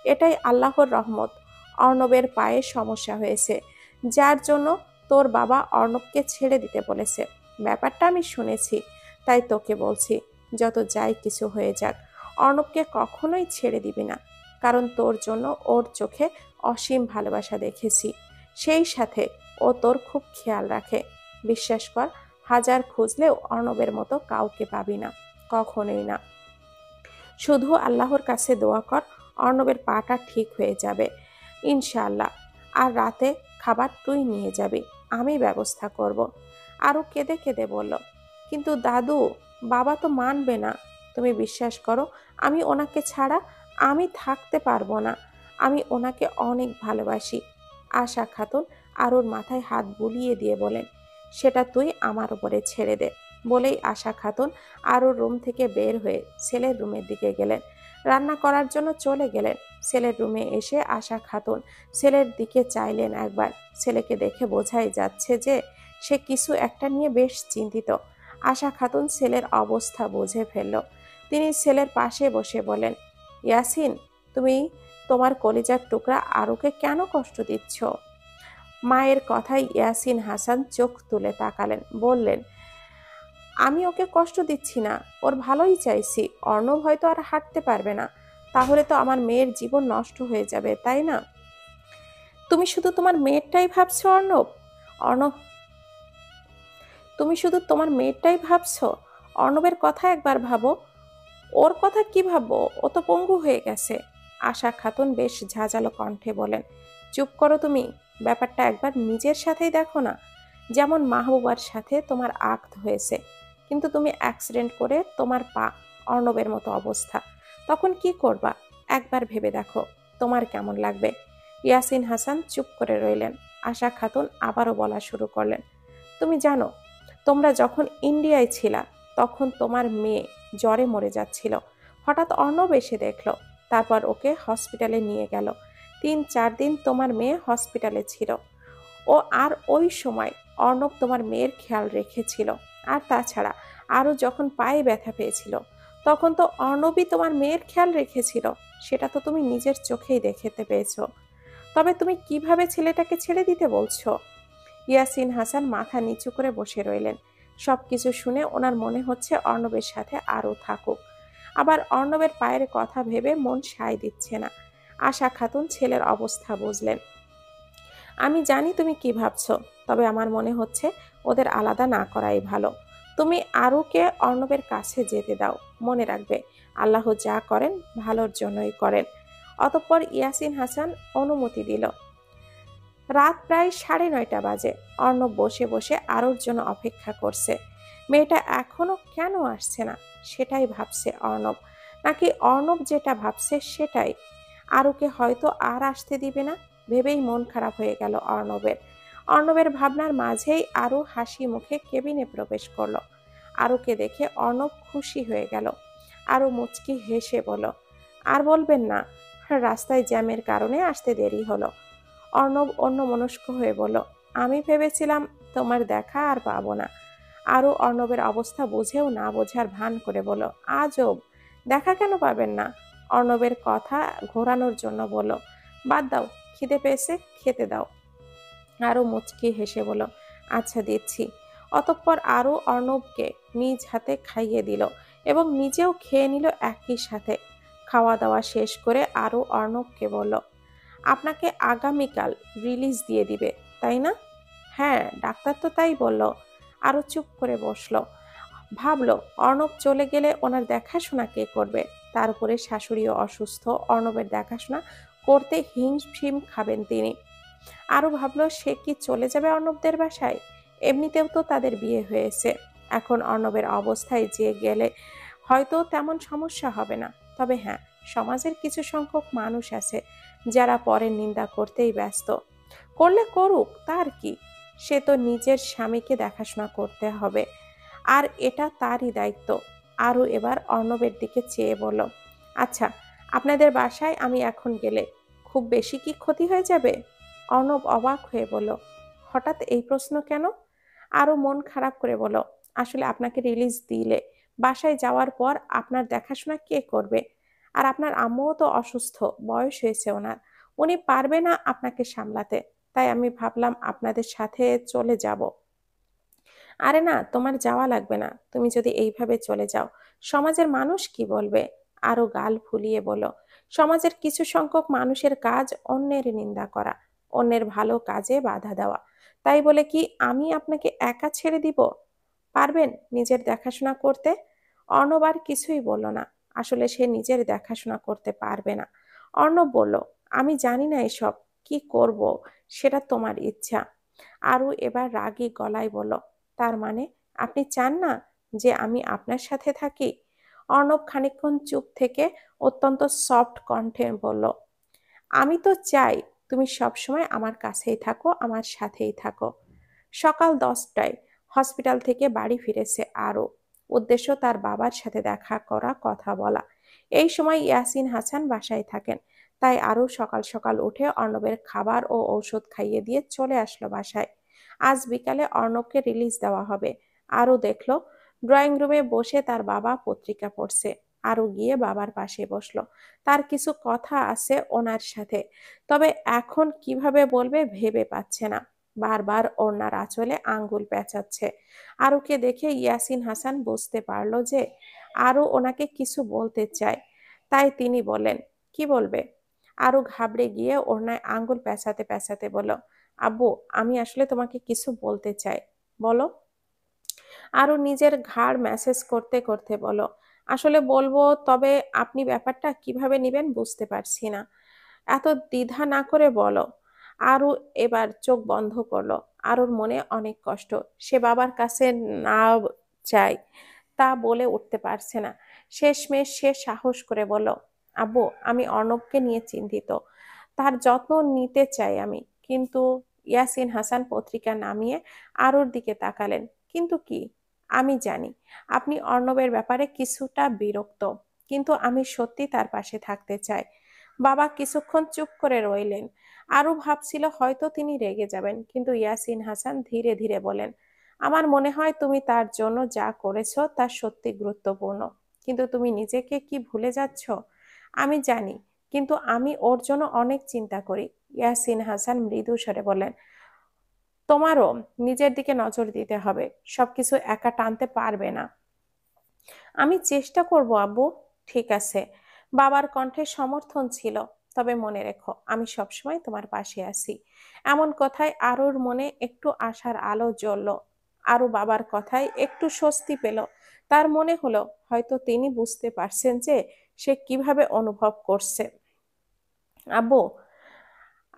এটাই আল্লাহর রহমত। অর্ণবের পায়ে সমস্যা হয়েছে, যার জন্য তোর বাবা অর্ণবকে ছেড়ে দিতে বলেছে। ব্যাপারটা আমি শুনেছি, তাই তোকে বলছি, যত যাই কিছু হয়ে যাক অর্ণবকে কখনোই ছেড়ে দিবি না। কারণ তোর জন্য ওর চোখে অসীম ভালোবাসা দেখেছি। সেই সাথে ও তোর খুব খেয়াল রাখে। বিশ্বাস কর, হাজার খুঁজলেও অর্ণবের মতো কাউকে পাবি না, কখনোই না। শুধু আল্লাহর কাছে দোয়া কর, অর্ণবের পাটা ঠিক হয়ে যাবে ইনশাআল্লাহ। আর রাতে খাবার তুই নিয়ে যাবি, আমি ব্যবস্থা করব। আরও কেঁদে কেঁদে বলল, কিন্তু দাদু, বাবা তো মানবে না। তুমি বিশ্বাস করো, আমি ওনাকে ছাড়া আমি থাকতে পারবো না। আমি ওনাকে অনেক ভালোবাসি। আশা খাতুন আরুর মাথায় হাত বুলিয়ে দিয়ে বলেন, সেটা তুই আমার উপরে ছেড়ে দে। বলেই আশা খাতুন আরুর রুম থেকে বের হয়ে ছেলের রুমের দিকে গেলেন। রান্না করার জন্য চলে গেলেন। ছেলের রুমে এসে আশা খাতুন ছেলের দিকে চাইলেন একবার। ছেলেকে দেখে বোঝাই যাচ্ছে যে সে কিছু একটা নিয়ে বেশ চিন্তিত। আশা খাতুন ছেলের অবস্থা বুঝে ফেলল। তিনি ছেলের পাশে বসে বলেন, ইয়াসিন, তুমি তোমার কলিজার টুকরা আরুকে কেন কষ্ট দিচ্ছ? মায়ের কথায় ইয়াসিন হাসান চোখ তুলে তাকালেন, বললেন, আমি ওকে কষ্ট দিচ্ছি না, ওর ভালোই চাইছি। অর্ণব হয়তো আর হাঁটতে পারবে না, তাহলে তো আমার মেয়ের জীবন নষ্ট হয়ে যাবে, তাই না? তুমি শুধু তোমার মেয়েরটাই ভাবছো অর্ণব। অর্ণব তুমি শুধু তোমার মেয়েরটাই ভাবছো। অর্ণবের কথা একবার ভাবো। ওর কথা কি ভাববো, ও তো পঙ্গু হয়ে গেছে। আশা খাতুন বেশ ঝাঁঝালো কণ্ঠে বলেন, চুপ করো তুমি। ব্যাপারটা একবার নিজের সাথেই দেখো না। যেমন মাহবুবার সাথে তোমার আঘাত হয়েছে, কিন্তু তুমি অ্যাক্সিডেন্ট করে তোমার পা অর্ণবের মতো অবস্থা, তখন কি করবা? একবার ভেবে দেখো, তোমার কেমন লাগবে? ইয়াসিন হাসান চুপ করে রইলেন। আশা খাতুন আবারও বলা শুরু করলেন, তুমি জানো, তোমরা যখন ইন্ডিয়ায় ছিলা তখন তোমার মেয়ে জ্বরে মরে যাচ্ছিল। হঠাৎ অর্ণব এসে দেখলো, তারপর ওকে হসপিটালে নিয়ে গেল। 3-4 দিন তোমার মেয়ে হসপিটালে ছিল। আর ওই সময় অর্ণব তোমার মেয়ের খেয়াল রেখেছিল। আর তাছাড়া আরও যখন পায়ে ব্যথা পেয়েছিল, তখন তো অর্ণবই তোমার মেয়ের খেয়াল রেখেছিল। সেটা তো তুমি নিজের চোখেই দেখতে পেয়েছো। তবে তুমি কিভাবে ছেলেটাকে ছেড়ে দিতে বলছো? ইয়াসিন হাসান মাথা নিচু করে বসে রইলেন। সবকিছু শুনে ওনার মনে হচ্ছে অর্ণবের সাথে আরও থাকুক। আবার অর্ণবের পায়ের কথা ভেবে মন সায় দিচ্ছে না। আশা খাতুন ছেলের অবস্থা বুঝলেন। আমি জানি তুমি কি ভাবছো, তবে আমার মনে হচ্ছে ওদের আলাদা না করাই ভালো। তুমি আরুকে অর্ণবের কাছে যেতে দাও। মনে রাখবে, আল্লাহ যা করেন ভালোর জন্যই করেন। অতঃপর ইয়াসিন হাসান অনুমতি দিল। রাত প্রায় 9:30 বাজে। অর্ণব বসে বসে আরুর জন্য অপেক্ষা করছে। মেয়েটা এখনো কেন আসছে না, সেটাই ভাবছে অর্ণব। নাকি অর্ণব যেটা ভাবছে সেটাই। আরুকে হয়তো আর আসতে দিবে না, ভেবেই মন খারাপ হয়ে গেল অর্ণবের। অর্ণবের ভাবনার মাঝেই আরু হাসি মুখে কেবিনে প্রবেশ করলো। আরুকে দেখে অর্ণব খুশি হয়ে গেল। আরু মুচকি হেসে বলল, আর বলবেন না, রাস্তায় জ্যামের কারণে আসতে দেরি হলো। অর্ণব অন্যমনস্ক হয়ে বলল, আমি ভেবেছিলাম তোমার দেখা আর পাবো না। আরও অর্ণবের অবস্থা বুঝেও না বোঝার ভান করে বলল, আজব, দেখা কেন পাবেন না? অর্ণবের কথা ঘোরানোর জন্য বলল, বাদ দাও, খিদে পেয়েছে, খেতে দাও। আরও মুচকি হেসে বলল, আচ্ছা দিচ্ছি। অতঃপর আরও অর্ণবকে নিজ হাতে খাইয়ে দিল এবং নিজেও খেয়ে নিল একই সাথে। খাওয়া দাওয়া শেষ করে আরও অর্ণবকে বলল, আপনাকে আগামীকাল রিলিজ দিয়ে দিবে, তাই না? হ্যাঁ, ডাক্তার তো তাই বলল। আরও চুপ করে বসলো। ভাবলো, অর্ণব চলে গেলে ওনার দেখাশোনা কে করবে? তার উপরে শাশুড়িও অসুস্থ, অর্ণবের দেখাশোনা করতে হিমশিম খাবেন তিনি। আরও ভাবলো, সে কি চলে যাবে অর্ণবদের বাসায়? এমনিতেও তো তাদের বিয়ে হয়েছে। এখন অর্ণবের অবস্থায় যে গেলে হয়তো তেমন সমস্যা হবে না। তবে হ্যাঁ, সমাজের কিছু সংখ্যক মানুষ আছে যারা পরের নিন্দা করতেই ব্যস্ত। করলে করুক, তার কি? সে তো নিজের স্বামীকে দেখাশোনা করতে হবে, আর এটা তারই দায়িত্ব। আরও এবার অর্ণবের দিকে চেয়ে বলল, আচ্ছা, আপনাদের বাসায় আমি এখন গেলে খুব বেশি কি ক্ষতি হয়ে যাবে? অর্ণব অবাক হয়ে বলল, হঠাৎ এই প্রশ্ন কেন? আরও মন খারাপ করে বলল, আসলে আপনাকে রিলিজ দিলে বাসায় যাওয়ার পর আপনার দেখাশোনা কে করবে? আর আপনার আম্মুও তো অসুস্থ, বয়স হয়েছে ওনার, উনি পারবে না আপনাকে সামলাতে। তাই আমি ভাবলাম আপনাদের সাথে চলে যাব। আরে না, তোমার যাওয়া লাগবে না। তুমি যদি এইভাবে চলে যাও, সমাজের মানুষ কি বলবে? আরো গাল ফুলিয়ে বলল, সমাজের কিছু সংখ্যক মানুষের কাজ অন্যের নিন্দা করা, অন্যের ভালো কাজে বাধা দেওয়া। তাই বলে কি আমি আপনাকে একা ছেড়ে দিব? পারবেন নিজের দেখাশোনা করতে? অর্ণব আর কিছুই বলল না। আসলে সে নিজের দেখাশোনা করতে পারবে না। অর্ণব বলল, আমি জানি না এসব কি করব, সেটা তোমার ইচ্ছা। আরু এবার রাগী গলায় বলল, তার মানে আপনি চান না যে আমি আপনার সাথে থাকি? অর্ণব খানিকক্ষণ চুপ থেকে অত্যন্ত সফট কণ্ঠে বলল, আমি তো চাই তুমি সবসময় আমার কাছেই থাকো, আমার সাথেই থাকো। সকাল 10টায় হসপিটাল থেকে বাড়ি ফিরেছে আরও। উদ্দেশ্য তার বাবার সাথে দেখা করা, কথা বলা। এই সময় ইয়াসিন হাসান বাসায় থাকেন। তাই আরও সকাল সকাল উঠে অর্ণবের খাবার ও ঔষধ খাইয়ে দিয়ে চলে আসলো বাসায়। আজ বিকালে অর্ণবকে রিলিজ দেওয়া হবে। আরও দেখলো ড্রয়িং রুমে বসে তার বাবা পত্রিকা পড়ছে। আরও গিয়ে বাবার পাশে বসলো। তার কিছু কথা আছে ওনার সাথে, তবে এখন কিভাবে বলবে ভেবে পাচ্ছে না। বারবার ওড়নার আঁচলে আঙ্গুল পেঁচাচ্ছে। আরুকে দেখে ইয়াসিন হাসান বুঝতে পারলো যে আরু ওনাকে কিছু বলতে চায়। তাই তিনি বলেন, কি বলবে? আরু ঘাবড়ে গিয়ে ওড়নায় আঙ্গুল পেঁচাতে পেঁচাতে বলল, আব্বু, আমি আসলে তোমাকে কিছু বলতে চাই। বলো। আরু নিজের ঘাড় ম্যাসেজ করতে করতে বলল, আসলে বলবো, তবে আপনি ব্যাপারটা কিভাবে নিবেন বুঝতে পারছি না। এত দ্বিধা না করে বলো। আরু এবার চোখ বন্ধ করলো। আরুর মনে অনেক কষ্ট। সে বাবার কাছে না চায় তা বলে উঠতে পারছে না। শেষমেশ সে সাহস করে বলল, আব্বু, আমি অর্ণবকে নিয়ে চিন্তিত। তার যত্ন নিতে চাই আমি। কিন্তু ইয়াসিন হাসান পত্রিকা নামিয়ে আরুর দিকে তাকালেন। কিন্তু কি? আমি জানি আপনি অর্ণবের ব্যাপারে কিছুটা বিরক্ত, কিন্তু আমি সত্যি তার পাশে থাকতে চাই। বাবা কিছুক্ষণ চুপ করে রইলেন। আরু ভাবছিল হয়তো তিনি রেগে যাবেন, কিন্তু ইয়াসিন হাসান ধীরে ধীরে বলেন, আমার মনে হয় তুমি তার জন্য যা করেছো তা সত্যি গুরুত্বপূর্ণ। কিন্তু তুমি নিজেকে কি ভুলে যাচ্ছ? আমি জানি, কিন্তু আমি ওর জন্য অনেক চিন্তা করি। ইয়াসিন হাসান মৃদু স্বরে বললেন, তোমারও নিজের দিকে নজর দিতে হবে। সবকিছু একা টানতে পারবে না। আমি চেষ্টা করব আব্বু। ঠিক আছে। বাবার কণ্ঠে সমর্থন ছিল। তবে মনে রেখো, আমি সবসময় তোমার পাশে আছি। এমন কথায় আরুর মনে একটু আশার আলো জ্বলল। আরু বাবার কথায় একটু স্বস্তি পেল। তার মনে হলো হয়তো তিনি বুঝতে পারছেন যে সে কিভাবে অনুভব করছে। আব্বু,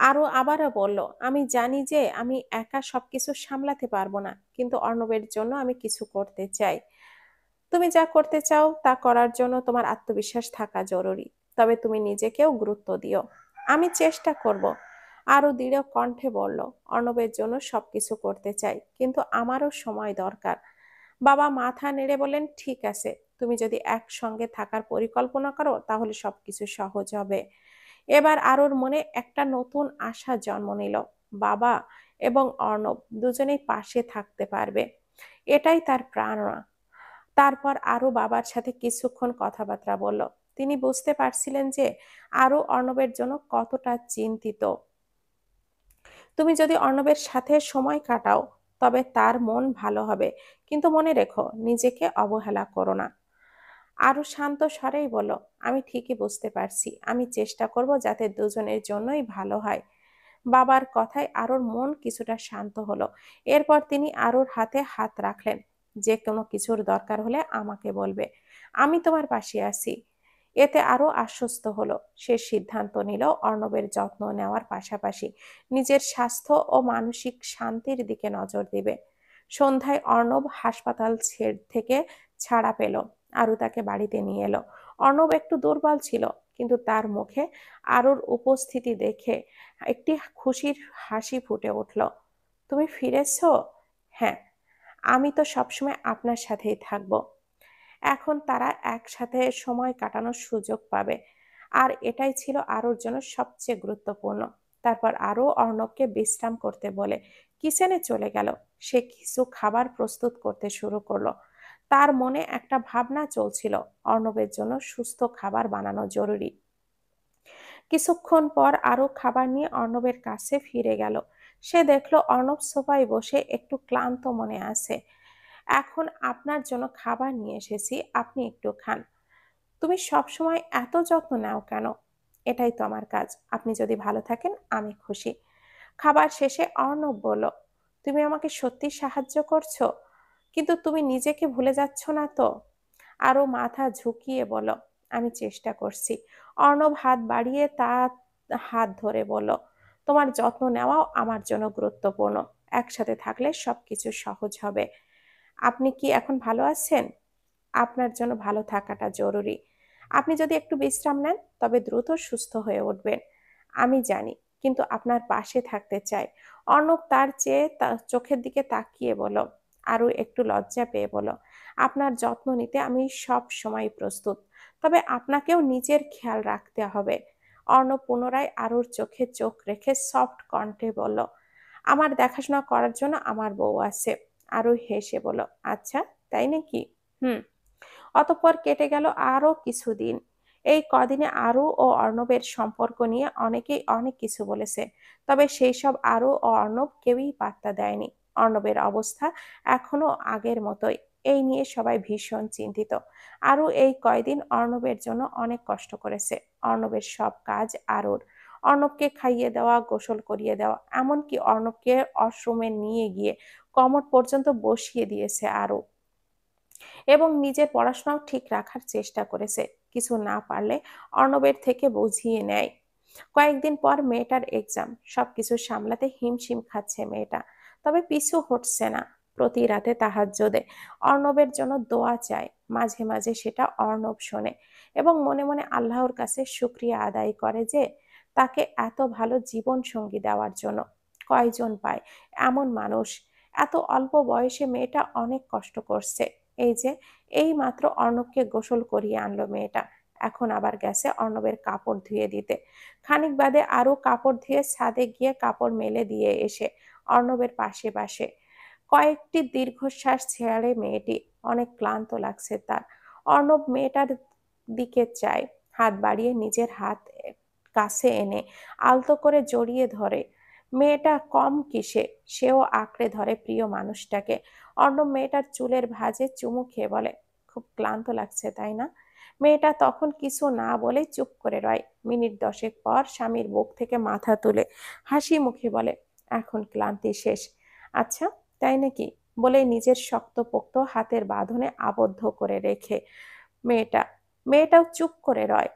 আরো আবারও বলল, আমি জানি যে আমি একা সবকিছু সামলাতে পারবো না, কিন্তু অর্ণবের জন্য আমি কিছু করতে চাই। তুমি যা করতে চাও তা করার জন্য তোমার আত্মবিশ্বাস থাকা জরুরি। তবে তুমি নিজেকেও গুরুত্ব দিও। আমি চেষ্টা করব। আরো দৃঢ় কণ্ঠে বলল, অর্ণবের জন্য সবকিছু করতে চাই, কিন্তু আমারও সময় দরকার। বাবা মাথা নেড়ে বললেন, ঠিক আছে, তুমি যদি একসঙ্গে থাকার পরিকল্পনা করো তাহলে সবকিছু সহজ হবে। এবার আরুর মনে একটা নতুন আশা জন্ম নিল। বাবা এবং অর্ণব দুজনেই পাশে থাকতে পারবে, এটাই তার প্রেরণা। তারপর আরও বাবার সাথে কিছুক্ষণ কথাবার্তা বলল। তিনি বুঝতে পারছিলেন যে আরও অর্ণবের জন্য কতটা চিন্তিত। তুমি যদি অর্ণবের সাথে সময় কাটাও তবে তার মন ভালো হবে, কিন্তু মনে রেখো নিজেকে অবহেলা করো না। আরো শান্ত স্বরেই বলল, আমি ঠিকই বুঝতে পারছি। আমি চেষ্টা করব যাতে দুজনের জন্যই ভালো হয়। বাবার কথায় আরোর মন কিছুটা শান্ত হলো। এরপর তিনি আরোর হাতে হাত রাখলেন। যে কোনো কিছুর দরকার হলে আমাকে বলবে, আমি তোমার পাশে আছি। এতে আরো আশ্বস্ত হলো। সে সিদ্ধান্ত নিল অর্ণবের যত্ন নেওয়ার পাশাপাশি নিজের স্বাস্থ্য ও মানসিক শান্তির দিকে নজর দিবে। সন্ধ্যায় অর্ণব হাসপাতাল থেকে ছাড়া পেল। আরু তাকে বাড়িতে নিয়ে এলো। অর্ণব একটু দুর্বল ছিল, কিন্তু তার মুখে আরুর উপস্থিতি দেখে একটি খুশির হাসি ফুটে উঠল। তুমি ফিরেছো? হ্যাঁ, আমি তো সবসময় আপনার সাথেই থাকবো। এখন তারা একসাথে সময় কাটানোর সুযোগ পাবে, আর এটাই ছিল আরুর জন্য সবচেয়ে গুরুত্বপূর্ণ। তারপর আরও অর্ণবকে বিশ্রাম করতে বলে কিচেনে চলে গেল। সে কিছু খাবার প্রস্তুত করতে শুরু করলো। তার মনে একটা ভাবনা চলছিল, অর্ণবের জন্য সুস্থ খাবার বানানো জরুরি। কিছুক্ষণ পর আরো খাবার নিয়ে অর্ণবের কাছে ফিরে গেল। সে দেখলো অর্ণব সোফায় বসে একটু ক্লান্ত মনে আছে। এখন আপনার জন্য খাবার নিয়ে এসেছি, আপনি একটু খান। তুমি সবসময় এত যত্ন নাও কেন? এটাই তো আমার কাজ, আপনি যদি ভালো থাকেন আমি খুশি। খাবার শেষে অর্ণব বলল, তুমি আমাকে সত্যি সাহায্য করছো, কিন্তু তুমি নিজেকে ভুলে যাচ্ছ না তো? আরো মাথা ঝুঁকিয়ে বলল, আমি চেষ্টা করছি। অর্ণব হাত বাড়িয়ে তার হাত ধরে বলল, তোমার যত্ন নেওয়াও আমার জন্য গুরুত্বপূর্ণ, একসাথে থাকলে সবকিছু সহজ হবে। আপনি কি এখন ভালো আছেন? আপনার জন্য ভালো থাকাটা জরুরি। আপনি যদি একটু বিশ্রাম নেন তবে দ্রুত সুস্থ হয়ে উঠবেন। আমি জানি, কিন্তু আপনার পাশে থাকতে চাই। অর্ণব তার চেয়ে চোখের দিকে তাকিয়ে বলল, আরো একটু লজ্জা পেয়ে বলল, আপনার যত্ন নিতে আমি সব সময় প্রস্তুত, তবে আপনাকেও নিজের খেয়াল রাখতে হবে। অর্ণব পুনরায় আরুর চোখে চোখ রেখে সফট কণ্ঠে বলল, আমার দেখাশোনা করার জন্য আমার বউ আছে। আরু হেসে বলল, আচ্ছা, তাই নাকি? হুম। অতঃপর কেটে গেল আরো কিছুদিন। এই কদিনে আরু ও অর্ণবের সম্পর্ক নিয়ে অনেকেই অনেক কিছু বলেছে, তবে সেই সব আরু ও অর্ণব কেউই পাত্তা দেয়নি। অর্ণবের অবস্থা এখনো আগের মতোই, এই নিয়ে সবাই ভীষণ চিন্তিত। আরু এই কয়দিন অর্ণবের জন্য অনেক কষ্ট করেছে। অর্ণবের সব কাজ আরুর। অর্ণবকে খাইয়ে দেওয়া, গোসল করিয়ে দেওয়া, এমনকি অর্ণবকে ওয়াশরুমে নিয়ে গিয়ে কমোড পর্যন্ত বসিয়ে দিয়েছে আরু, এবং নিজের পড়াশোনাও ঠিক রাখার চেষ্টা করেছে। কিছু না পারলে অর্ণবের থেকে বুঝিয়ে নেয়। কয়েকদিন পর মেয়েটার এক্সাম, সবকিছু সামলাতে হিমশিম খাচ্ছে মেয়েটা, তবে পিছু হটছে না। প্রতি রাতে তাহাজ্জুদে অর্ণবের জন্য দোয়া চায়। মাঝে মাঝে সেটা অর্ণব শোনে এবং মনে মনে আল্লাহর কাছে শুকরিয়া আদায় করে যে তাকে এত ভালো জীবন সঙ্গী দেওয়ার জন্য। কয়জন পায় এমন মানুষ? এত অল্প বয়সে মেয়েটা অনেক কষ্ট করছে। এই যে এই মাত্র অর্ণবকে গোসল করিয়ে আনলো মেয়েটা, এখন আবার গেছে অর্ণবের কাপড় ধুয়ে দিতে। খানিক বাদে আরো কাপড় ধুয়ে ছাদে গিয়ে কাপড় মেলে দিয়ে এসে অর্ণবের পাশে পাশে কয়েকটি দীর্ঘশ্বাস ছেড়ে মেয়েটি। অনেক ক্লান্ত লাগছে তার। অর্ণব মেয়েটার দিকে চায়, হাত বাড়িয়ে নিজের হাত কাছে এনে আলতো করে জড়িয়ে ধরে। মেয়েটা কম কিসে, সেও আঁকড়ে ধরে প্রিয় মানুষটাকে। অর্ণব মেয়েটার চুলের ভাঁজে চুমু খেয়ে বলে, খুব ক্লান্ত লাগছে তাই না? মেয়েটা তখন কিছু না বলে চুপ করে রয়। মিনিট 10 পর স্বামীর বুক থেকে মাথা তুলে হাসি মুখে বলে, এখন ক্লান্তি শেষ। আচ্ছা, তাই নাকি? বলে নিজের শক্তপোক্ত হাতের বাঁধনে আবদ্ধ করে রেখে মেয়েটা মেয়েটাও চুপ করে রয়,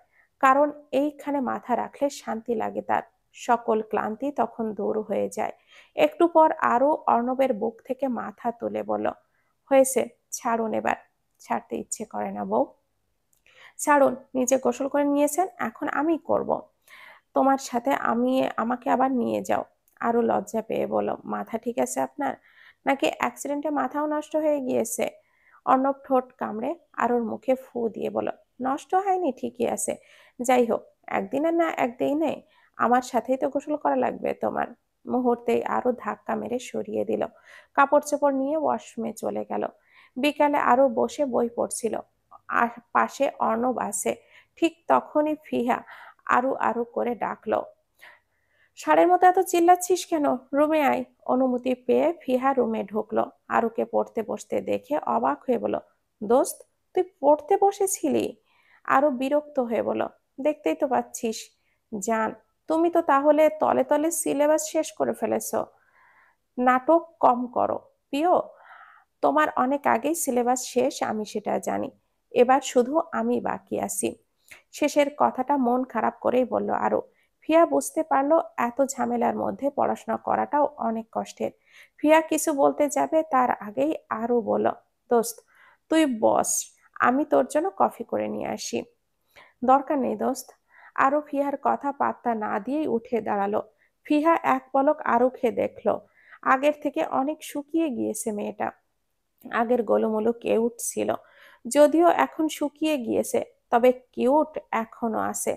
কারণ এইখানে মাথা রাখলে শান্তি লাগে তার। সকল ক্লান্তি তখন দূর হয়ে যায়। একটু পর আরো অর্ণবের বুক থেকে মাথা তুলে বলল, হয়েছে, ছাড়ুন এবার। ছাড়তে ইচ্ছে করে না বউ, ছাড়ুন। নিজে গোসল করে নিয়েছেন, এখন আমি করব। তোমার সাথে আমাকে আবার নিয়ে যাও। আরো লজ্জা পেয়ে বলল, মাথা ঠিক আছে আপনার, নাকি অ্যাক্সিডেন্টে মাথাও নষ্ট হয়ে গিয়েছে? অর্ণব ঠোঁট কামড়ে আরোর মুখে ফু দিয়ে বলল, নষ্ট হয়নি, ঠিকই আছে। যাই হোক, একদিনের না একদিনে আমার সাথেই তো গোসল করা লাগবে তোমার। মুহূর্তেই আরো ধাক্কা মেরে সরিয়ে দিল। কাপড় চোপড় নিয়ে ওয়াশরুমে চলে গেল। বিকালে আরো বসে বই পড়ছিল, আর পাশে অর্ণব আছে। ঠিক তখনই ফিহা আরু আরু করে ডাকলো, ষাঁড়ের মতো এত চিল্লাচ্ছিস কেন? রুমে আয়। অনুমতি পেয়ে ফিহা রুমে ঢুকলো। আরুকে পড়তে বসতে দেখে অবাক হয়ে বলল, দোস্ত, তুই পড়তে বসেছিলি? আরো বিরক্ত হয়ে বলল, দেখতেই তো পাচ্ছিস। জান, তুমি তো তাহলে তলে তলে সিলেবাস শেষ করে ফেলেছো। নাটক কম করো প্রিয়, তোমার অনেক আগেই সিলেবাস শেষ, আমি সেটা জানি। এবার শুধু আমি বাকি আছি। শেষের কথাটা মন খারাপ করেই বলল আরো। ফিয়া বুঝতে পারলো এত ঝামেলার মধ্যে পড়াশোনা করাটাও অনেক কষ্টের। ফিয়া কিছু বলতে যাবে তার আগেই আরো বলল, দোস্ত, তুই বস, আমি তোর জন্য কফি করে নিয়ে আসি। দরকার নেই দোস্ত। আরো ফিহার কথা পাত্তা না দিয়েই উঠে দাঁড়ালো। ফিহা এক পলক আরুকে দেখলো। আগের থেকে অনেক শুকিয়ে গিয়েছে মেয়েটা। আগের গোলুমোলু কিউট ছিল, যদিও এখন শুকিয়ে গিয়েছে, তবে কিউট এখনো আছে।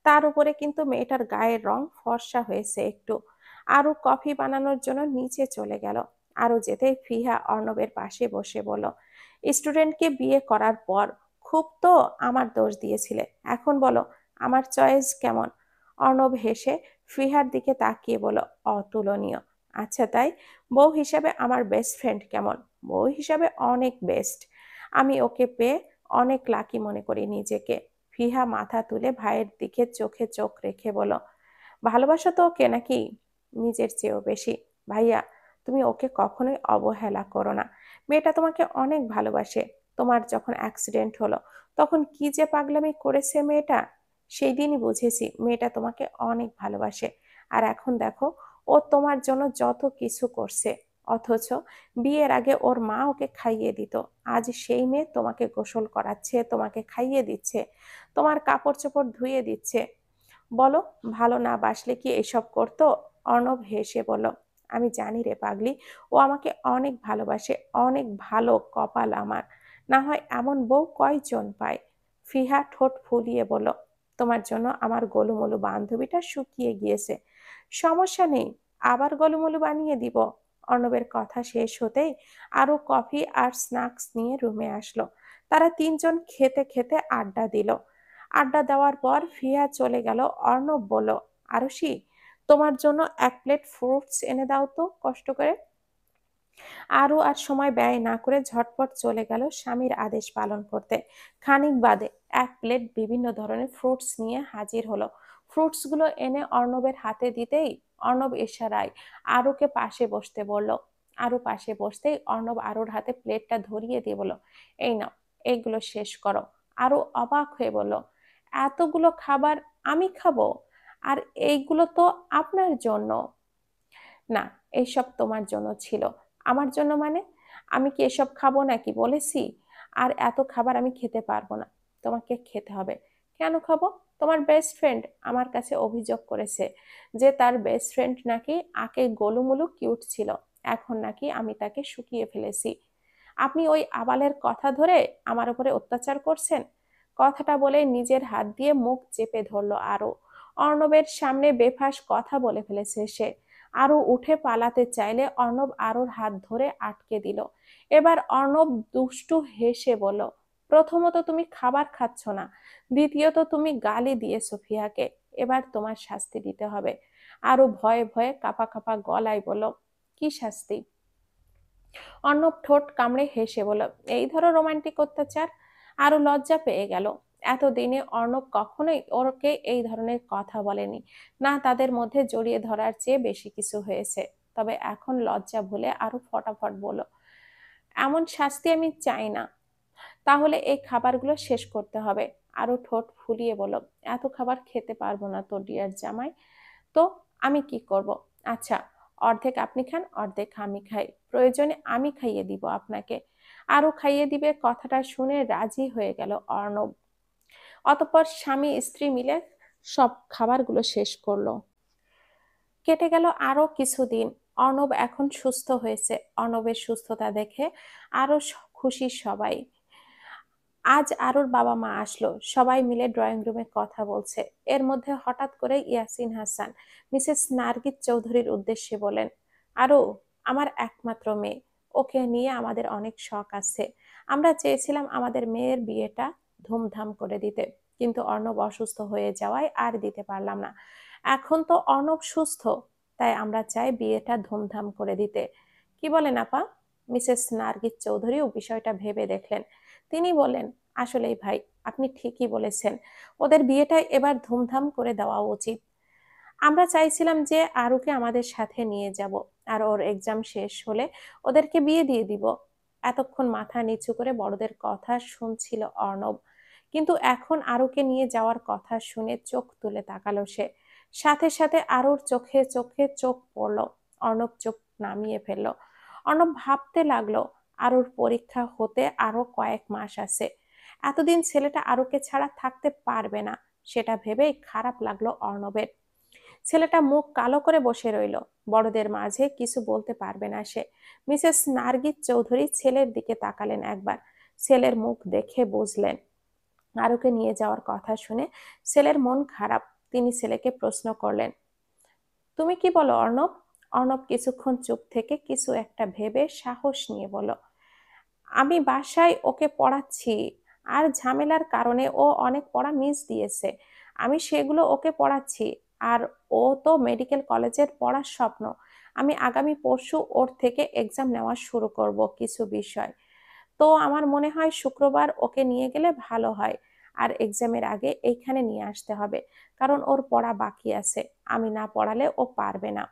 তার উপরে কিন্তু মেয়েটার গায়ের রং ফর্সা হয়েছে একটু। আরু কফি বানানোর জন্য নিচে চলে গেল। আরু যেতেই ফিহা অর্ণবের পাশে বসে বলল, স্টুডেন্টকে বিয়ে করার পর খুব তো আমার দোষ দিয়েছিলে, এখন বলো আমার চয়েস কেমন? অর্ণব হেসে ফিহার দিকে তাকিয়ে বলল, অতুলনীয়। আচ্ছা তাই? বউ হিসাবে আমার বেস্ট ফ্রেন্ড কেমন? বউ হিসাবে অনেক বেস্ট। আমি ওকে পেয়ে অনেক লাকি মনে করি নিজেকে। ফিহা মাথা তুলে ভাইয়ের দিকে চোখে চোখ রেখে বলল, ভালোবাসো তো ওকে নাকি? নিজের চেয়েও বেশি। ভাইয়া, তুমি ওকে কখনোই অবহেলা করো না। মেয়েটা তোমাকে অনেক ভালোবাসে। তোমার যখন অ্যাক্সিডেন্ট হলো তখন কি যে পাগলামি করেছে মেয়েটা, সেই দিনই বুঝেছি মেয়েটা তোমাকে অনেক ভালোবাসে। আর এখন দেখো, ও তোমার জন্য যত কিছু করছে, অথচ বিয়ের আগে ওর মা ওকে খাইয়ে দিত। আজ সেই মেয়ে তোমাকে গোসল করাচ্ছে, তোমাকে খাইয়ে দিচ্ছে, তোমার কাপড় চোপড় ধুয়ে দিচ্ছে। বলো, ভালো না বাসলে কি এসব করতো? অর্ণব হেসে বলল, আমি জানি রে পাগলি, ও আমাকে অনেক ভালোবাসে, অনেক ভালো কপাল আমার। না হয় এমন বউ কয়জন পায়। ফিহা ঠোঁট ফুলিয়ে বলল, তোমার জন্য আমার গোলুমলু বান্ধবীটা শুকিয়ে গিয়েছে। সমস্যা নেই, আবার গোলুমলু বানিয়ে দিব। অর্ণবের কথা শেষ হতেই আরো কফি আর স্ন্যাক্স নিয়ে রুমে আসলো। তারা তিনজন খেতে খেতে আড্ডা দিল। আড্ডা দেওয়ার পর ফিয়া চলে গেল। অর্ণব বলল, আরুষি, তোমার জন্য এক প্লেট ফ্রুটস এনে দাও তো কষ্ট করে। আরও আর সময় ব্যয় না করে ঝটপট চলে গেল স্বামীর আদেশ পালন করতে। খানিক বাদে এক প্লেট বিভিন্ন ধরনের ফ্রুটস নিয়ে হাজির হলো। ফ্রুটসগুলো এনে অর্ণবের হাতে দিতেই অর্ণব ইশারায় আরুকে পাশে বসতে বলল। আরু পাশে বসতেই অর্ণব আরুর হাতে প্লেটটা ধরিয়ে দিয়ে বলল, এই নাও, এইগুলো শেষ করো। আরু অবাক হয়ে বলল, এতগুলো খাবার আমি খাবো? আর এইগুলো তো আপনার জন্য। না, এইসব তোমার জন্য ছিল। আমার জন্য মানে? আমি কি এসব খাবো নাকি বলেছি? আর এত খাবার আমি খেতে পারবো না, তোমাকে খেতে হবে। কেন খাবো? তোমার বেস্ট ফ্রেন্ড আমার কাছে অভিযোগ করেছে যে তার বেস্ট ফ্রেন্ড নাকি আগে গোলুমুলু কিউট ছিল, এখন নাকি আমি তাকে শুকিয়ে ফেলেছি। আপনি ওই আবালের কথা ধরে আমার উপরে অত্যাচার করছেন। কথাটা বলে নিজের হাত দিয়ে মুখ চেপে ধরলো আরো। অর্ণবের সামনে বেফাঁস কথা বলে ফেলেছে সে। আরো উঠে পালাতে চাইলে অর্ণব আরোর হাত ধরে আটকে দিল। এবার অর্ণব দুষ্টু হেসে বলল, প্রথমত তুমি খাবার খাচ্ছ না, দ্বিতীয়ত তুমি গালি দিয়ে সোফিয়াকে, এবার তোমার শাস্তি দিতে হবে। আরো ভয়ে ভয়ে কাঁপা কাঁপা গলায় বলল, কি শাস্তি? অর্ণব ঠোঁট কামড়ে হেসে বলল, এই ধরো রোমান্টিক অত্যাচার। আরো লজ্জা পেয়ে গেল। এতদিনে অর্ণব কখনোই ওরকে এই ধরনের কথা বলেনি, না তাদের মধ্যে জড়িয়ে ধরার চেয়ে বেশি কিছু হয়েছে। তবে এখন লজ্জা ভুলে আরো ফটাফট বলল, এমন শাস্তি আমি চাই না, তাহলে এই খাবারগুলো শেষ করতে হবে। আরো ঠোঁট ফুলিয়ে বলল, এত খাবার খেতে পারবো না তো ডিয়ার জামাই। তো আমি কি করব? আচ্ছা, অর্ধেক আপনি খান, অর্ধেক আমি খাই, প্রয়োজনে আমি খাইয়ে দিব আপনাকে। আরো খাইয়ে দিবে কথাটা শুনে রাজি হয়ে গেল অর্ণব। অতঃপর স্বামী স্ত্রী মিলে সব খাবারগুলো শেষ করলো। কেটে গেল আরো কিছুদিন। অর্ণব এখন সুস্থ হয়েছে। অর্ণবের সুস্থতা দেখে আরো খুশি সবাই। আজ আরুর বাবা মা আসলো, সবাই মিলে ড্রয়িং রুমে কথা বলছে। এর মধ্যে হঠাৎ করে ইয়াসিন হাসান মিসেস নার্গিস চৌধুরীর উদ্দেশ্যে বলেন, আরু, আমার একমাত্র মেয়ে, ওকে নিয়ে আমাদের অনেক শখ আছে। আমরা চেয়েছিলাম আমাদের মেয়ের বিয়েটা ধুমধাম করে দিতে, কিন্তু অর্ণব অসুস্থ হয়ে যাওয়ায় আর দিতে পারলাম না। এখন তো অর্ণব সুস্থ, তাই আমরা চাই বিয়েটা ধুমধাম করে দিতে। কি বলেন আপা? মিসেস নার্গিস চৌধুরীও বিষয়টা ভেবে দেখলেন। তিনি বললেন, আসলেই ভাই, আপনি ঠিকই বলেছেন, ওদের বিয়েটা এবার ধুমধাম করে দেওয়া উচিত। আমরা চাইছিলাম যে আরুকে আমাদের সাথে নিয়ে যাব, আর ওর এক্সাম শেষ হলে ওদেরকে বিয়ে দিয়ে দিব। এতক্ষণ মাথা নিচু করে বড়দের কথা শুনছিল অর্ণব, কিন্তু এখন আরুকে নিয়ে যাওয়ার কথা শুনে চোখ তুলে তাকালো সে। সাথে সাথে আরুর চোখে চোখে চোখ পড়লো। অর্ণব চোখ নামিয়ে ফেললো। অর্ণব ভাবতে লাগলো, আরুর পরীক্ষা হতে আরো কয়েক মাস আছে। এতদিন ছেলেটা আরুকে ছাড়া থাকতে পারবে না, সেটা ভেবেই খারাপ লাগলো অর্ণবের। ছেলেটা মুখ কালো করে বসে রইল। বড়দের মাঝে কিছু বলতে পারবে না সে। মিসেস নার্গিস চৌধুরী ছেলের দিকে তাকালেন একবার। ছেলের মুখ দেখে বুঝলেন আরুকে নিয়ে যাওয়ার কথা শুনে ছেলের মন খারাপ। তিনি ছেলেকে প্রশ্ন করলেন, তুমি কি বলো অর্ণব? অর্ণব কিছুক্ষণ চুপ থেকে কিছু একটা ভেবে সাহস নিয়ে বলল, আমি বাসায় ওকে পড়াচ্ছি, আর ঝামেলার কারণে ও অনেক পড়া মিস দিয়েছে। আমি সেগুলো ওকে পড়াচ্ছি। আর ও তো মেডিকেল কলেজের পড়ার স্বপ্ন। আমি আগামী পরশু ওর থেকে এক্সাম নেওয়া শুরু করব কিছু বিষয়। তো আমার মনে হয় শুক্রবার ওকে নিয়ে গেলে ভালো হয়। আর এক্সামের আগে এইখানে নিয়ে আসতে হবে, কারণ ওর পড়া বাকি আছে। আমি না পড়ালে ও পারবে না।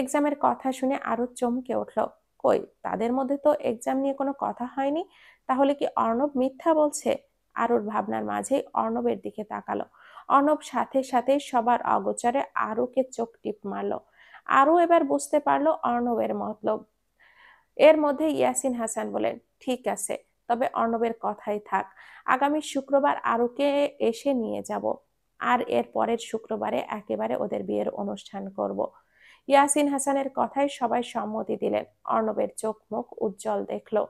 এক্সামের কথা শুনে আরো চমকে উঠল। কই, তাদের মধ্যে তো এক্সাম নিয়ে কোনো কথা হয়নি। তাহলে কি অর্ণব মিথ্যা বলছে? আরুর ভাবনার মাঝেই অর্ণবের দিকে তাকালো। অর্ণব সাথে সাথে সবার অগোচরে আরুকে চোখ টিপ মারলো। আরু এবার বুঝতে পারলো অর্ণবের মতলব। এর মধ্যে ইয়াসিন হাসান বলেন, ঠিক আছে, তবে অর্ণবের কথাই থাক। আগামী শুক্রবার আরুকে এসে নিয়ে যাব। আর এর পরের শুক্রবারে একেবারে ওদের বিয়ের অনুষ্ঠান করব। ইয়াসিন হাসানের কথায় সবাই সম্মতি দিলেন। অর্ণবের চোখ মুখ উজ্জ্বল দেখলো।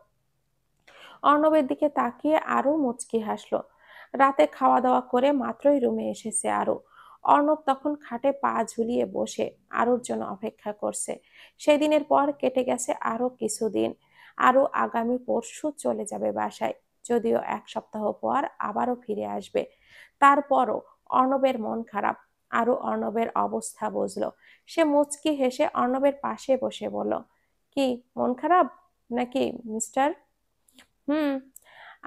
অর্ণবের দিকে তাকিয়ে আরো মুচকি হাসলো। রাতে খাওয়া দাওয়া করে মাত্রই রুমে এসেছে আরু। অর্ণব তখন খাটে পা ঝুলিয়ে বসে আরুর জন্য অপেক্ষা করছে। সেদিনের পর কেটে গেছে আরো কিছুদিন। আরু আগামী পরশু চলে যাবে বাসায়, যদিও এক সপ্তাহ পর আবারও ফিরে আসবে। তারপরও অর্ণবের মন খারাপ। আরু অর্ণবের অবস্থা বুঝলো। সে মুচকি হেসে অর্ণবের পাশে বসে বলল, কি মন খারাপ নাকি মিস্টার? হুম,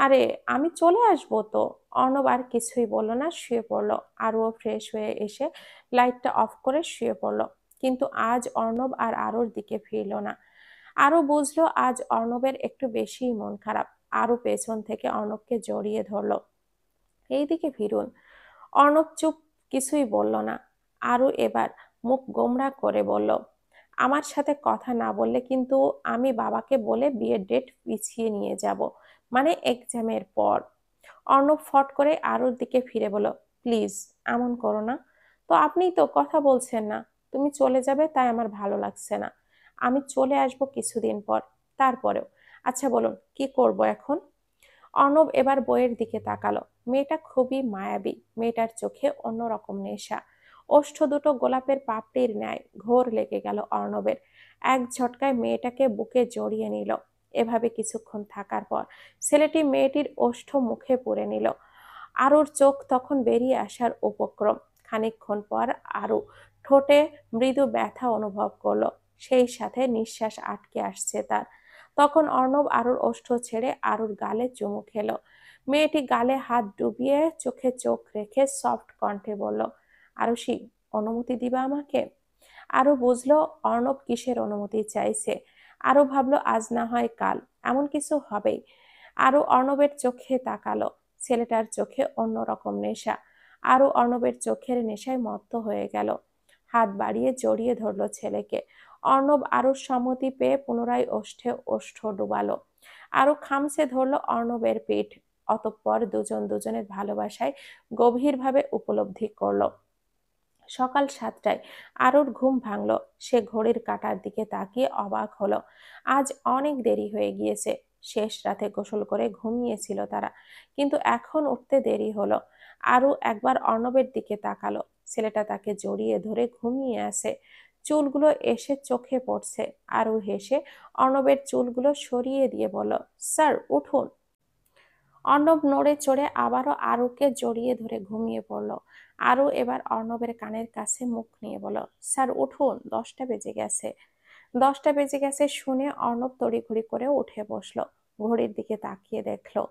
আরে আমি চলে আসবো তো। অর্ণব আর কিছুই বলল না, শুয়ে পড়লো। আরও ফ্রেশ হয়ে এসে লাইটটা অফ করে শুয়ে পড়লো। কিন্তু আজ অর্ণব আর আরোর দিকে ফিরল না। আরো বুঝলো আজ অর্ণবের একটু বেশিই মন খারাপ। আরো পেছন থেকে অর্ণবকে জড়িয়ে ধরলো। এইদিকে ফিরুন। অর্ণব চুপ, কিছুই বলল না। আরও এবার মুখ গোমড়া করে বলল, আমার সাথে কথা না বললে কিন্তু আমি বাবাকে বলে বিয়ের ডেট পিছিয়ে নিয়ে যাব, মানে এক্সামের পর। অর্ণব ফট করে আরুর দিকে ফিরে বলল, প্লিজ এমন করো না। তো আপনিই তো কথা বলছেন না, তুমি চলে যাবে তাই আমার ভালো লাগছে না। আমি চলে আসবো কিছুদিন পর, তারপরেও। আচ্ছা বলুন কি করব এখন? অর্ণব এবার বইয়ের দিকে তাকালো। মেয়েটা খুবই মায়াবী। মেয়েটার চোখে অন্যরকম নেশা। ওষ্ঠ দুটো গোলাপের পাপড়ির ন্যায় ঘোর লেগে গেল অর্ণবের। এক ঝটকায় মেয়েটাকে বুকে জড়িয়ে নিল। এভাবে কিছুক্ষণ থাকার পর ছেলেটি মেয়েটির ওষ্ঠ মুখে পুরে নিল। আরুর চোখ তখন বেরিয়ে আসার উপক্রম। খানিকক্ষণ পর আরু ঠোঁটে মৃদু ব্যথা অনুভব করলো। সেই সাথে নিঃশ্বাস আটকে আসছে তার। তখন অর্ণব আরুর ওষ্ঠ ছেড়ে আরুর গালে চুমু খেলো। মেয়েটি গালে হাত ডুবিয়ে চোখে চোখ রেখে সফট কণ্ঠে বলল, আরুষি, অনুমতি দিবা আমাকে? আরু বুঝলো অর্ণব কিসের অনুমতি চাইছে। আরু ভাবলো আজ না হয় কাল এমন কিছু হবেই। আরু অর্ণবের চোখে তাকালো। ছেলেটার চোখে অন্যরকম নেশা। আরু অর্ণবের চোখের নেশায় মত্ত হয়ে গেল। হাত বাড়িয়ে জড়িয়ে ধরলো ছেলেকে। অর্ণব আরুর সম্মতি পেয়ে পুনরায় ওষ্ঠে ওষ্ঠ ডুবালো। আরু খামছে ধরলো অর্ণবের পিঠ। অতঃপর দুজন দুজনের ভালোবাসায় গভীরভাবে উপলব্ধি করলো। সকাল 7টায় আরুর ঘুম ভাঙলো। সে ঘড়ির কাঁটার দিকে তাকিয়ে অবাক হলো। আজ অনেক দেরি হয়ে গিয়েছে। শেষ রাতে গোসল করে ঘুমিয়েছিল তারা, কিন্তু এখন উঠতে দেরি হলো। আরু একবার অর্ণবের দিকে তাকালো। ছেলেটা তাকে জড়িয়ে ধরে ঘুমিয়ে আছে। চুলগুলো এসে চোখে পড়ছে। আরু হেসে অর্ণবের চুলগুলো সরিয়ে দিয়ে বলল, স্যার উঠুন। অর্ণব নড়ে চড়ে আবারও আরুকে জড়িয়ে ধরে ঘুমিয়ে পড়ল। আরু এবার অর্ণবের কানের কাছে মুখ নিয়ে বলল, স্যার উঠুন, 10টা বেজে গেছে। 10টা বেজে গেছে শুনে অর্ণব তড়িঘড়ি করে উঠে বসলো। ঘড়ির দিকে তাকিয়ে দেখলো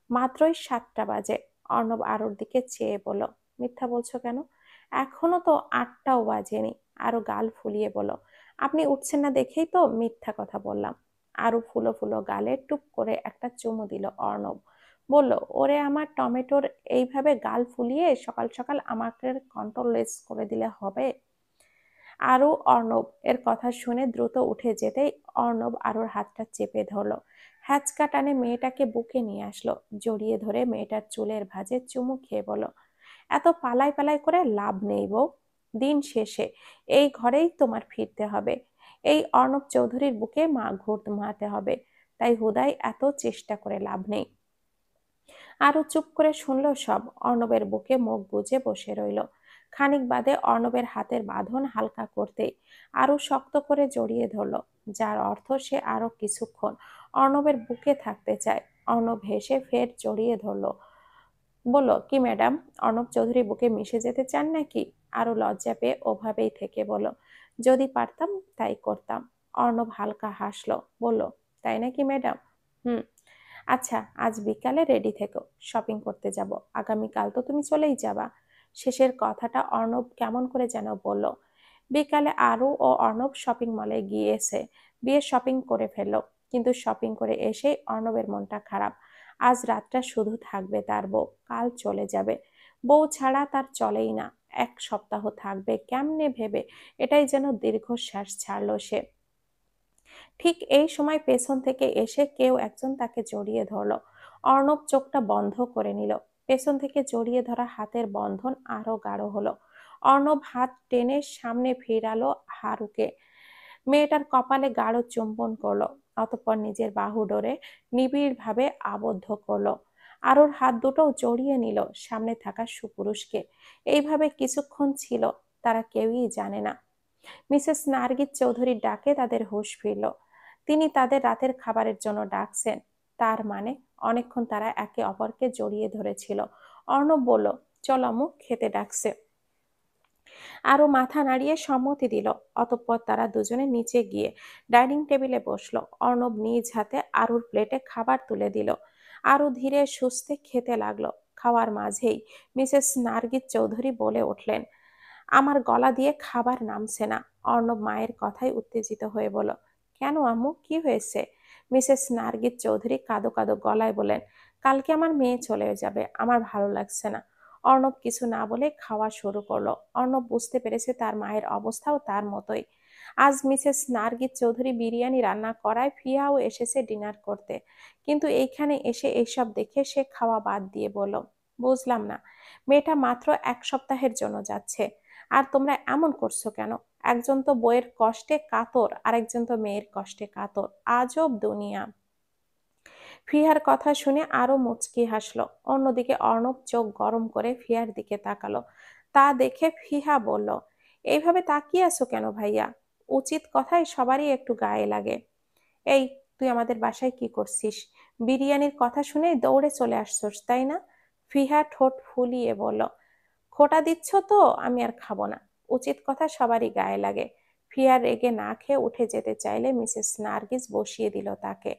মাত্রই 7টা বাজে। অর্ণব আরুর দিকে চেয়ে বলল, মিথ্যা বলছো কেন? এখনো তো 8টাও বাজেনি। আরু গাল ফুলিয়ে বলল, আপনি উঠছেন না দেখেই তো মিথ্যা কথা বললাম। আরু ফুলো ফুলো গালে টুপ করে একটা চুমু দিল অর্ণব। বলল, ওরে আমার টমেটোর, এইভাবে গাল ফুলিয়ে সকাল সকাল আমাকে কন্ট্রোললেস করে দিলে হবে? আরু অর্ণব এর কথা শুনে দ্রুত উঠে যেতেই অর্ণব আরুর হাতটা চেপে ধরলো। হ্যাচকা টানে মেয়েটাকে বুকে নিয়ে আসলো। জড়িয়ে ধরে মেয়েটার চুলের ভাঁজে চুমু খেয়ে বলল, এত পালাই পালাই করে লাভ নেই বউ। দিন শেষে এই ঘরেই তোমার ফিরতে হবে। এই অর্ণব চৌধুরীর বুকে ঘুমাতে হবে। তাই হুদাই এত চেষ্টা করে লাভ নেই। আরো চুপ করে শুনল সব। অর্ণবের বুকে মুখ গুজে বসে রইল। খানিক বাদে অর্ণবের হাতের বাঁধন হালকা করতেই আরো শক্ত করে জড়িয়ে ধরল, যার অর্থ সে আরো কিছুক্ষণ অর্ণবের বুকে থাকতে চায়। অর্ণব হেসে ফের জড়িয়ে ধরল। বলল, কি ম্যাডাম, অর্ণব চৌধুরী বুকে মিশে যেতে চান নাকি? আরো লজ্জা পেয়ে ওভাবেই থেকে বলল, যদি পারতাম তাই করতাম। অর্ণব হালকা হাসলো, বলল, তাই নাকি ম্যাডাম? হুম। আচ্ছা, আজ বিকালে রেডি থেকো, শপিং করতে যাব। আগামীকাল তো তুমি চলেই যাবা। শেষের কথাটা অর্ণব কেমন করে যেন বলল। বিকালে আরু ও অর্ণব শপিং মলে গিয়েছে, বিয়ে শপিং করে ফেললো। কিন্তু শপিং করে এসেই অর্ণবের মনটা খারাপ। আজ রাতটা শুধু থাকবে তার বউ, কাল চলে যাবে। বউ ছাড়া তার চলেই না। 1 সপ্তাহ থাকবে কেমনে ভেবে এটাই যেন দীর্ঘশ্বাস ছাড়লো সে। ঠিক এই সময় পেছন থেকে এসে কেউ একজন তাকে জড়িয়ে ধরলো। অর্ণব চোখটা বন্ধ করে নিল। পেছন থেকে জড়িয়ে ধরা হাতের বন্ধন আরো গাঢ় হলো। অর্ণব হাত টেনে সামনে ফিরালো হারুকে। মেয়েটার কপালে গাঢ় চুম্বন করলো, অতঃপর নিজের বাহু ডোরে নিবিড় ভাবে আবদ্ধ করলো। আরুর হাত দুটো জড়িয়ে নিল সামনে থাকা সুপুরুষকে। এইভাবে কিছুক্ষণ ছিল, তারা কেউই জানে না। মিসেস নার্গিস চৌধুরীর ডাকে তাদের হুঁশ ফিরল। তিনি তাদের রাতের খাবারের জন্য ডাকছেন। তার মানে অনেকক্ষণ তারা একে অপরকে জড়িয়ে ধরেছিল। অর্ণব বলল, চল আম্মু, খেতে ডাকছে। আরও মাথা নাড়িয়ে সম্মতি দিল। অতঃপর তারা দুজনে নিচে গিয়ে ডাইনিং টেবিলে বসলো। অর্ণব নিজ হাতে আরুর প্লেটে খাবার তুলে দিল। আরু ধীরে সুস্থে খেতে লাগলো। খাওয়ার মাঝেই মিসেস নার্গিস চৌধুরী বলে উঠলেন, আমার গলা দিয়ে খাবার নামছে না। অর্ণব মায়ের কথায় উত্তেজিত হয়ে বলল, কেন আম্মু, কি হয়েছে? মিসেস নার্গিস চৌধুরী কাঁদো কাঁদো গলায় বলেন, কালকে আমার মেয়ে চলে যাবে, আমার ভালো লাগছে না। অর্ণব কিছু না বলে খাওয়া শুরু করলো। অর্ণব বুঝতে পেরেছে তার মায়ের অবস্থাও তার মতোই। আজ মিসেস নার্গিস চৌধুরী বিরিয়ানি রান্না করায় ফিয়াও এসেছে ডিনার করতে। কিন্তু এইখানে এসে এইসব দেখে সে খাওয়া বাদ দিয়ে বলল, বুঝলাম না, মেয়েটা মাত্র 1 সপ্তাহের জন্য যাচ্ছে, আর তোমরা এমন করছো কেন? একজন তো বইয়ের কষ্টে কাতর, আরেকজন তো মেয়ের কষ্টে কাতর। আজব দুনিয়া। ফিহার কথা শুনে আরো মুচকি হাসলো। অন্যদিকে অর্ণব চোখ গরম করে ফিহার দিকে তাকালো। তা দেখে ফিহা বলল, এইভাবে তাকিয়ে আছো কেন ভাইয়া? উচিত কথাই সবারই একটু গায়ে লাগে। এই, তুই আমাদের বাসায় কি করছিস? বিরিয়ানির কথা শুনে দৌড়ে চলে আসছস তাই না? ফিহা ঠোঁট ফুলিয়ে বলল, খোটা দিচ্ছ তো, আমি আর খাবো না। উচিত কথা সবারই গায়ে লাগে। ফিয়া রেগে না খেয়ে উঠে যেতে চাইলে মিসেস নার্গিস বসিয়ে দিল তাকে।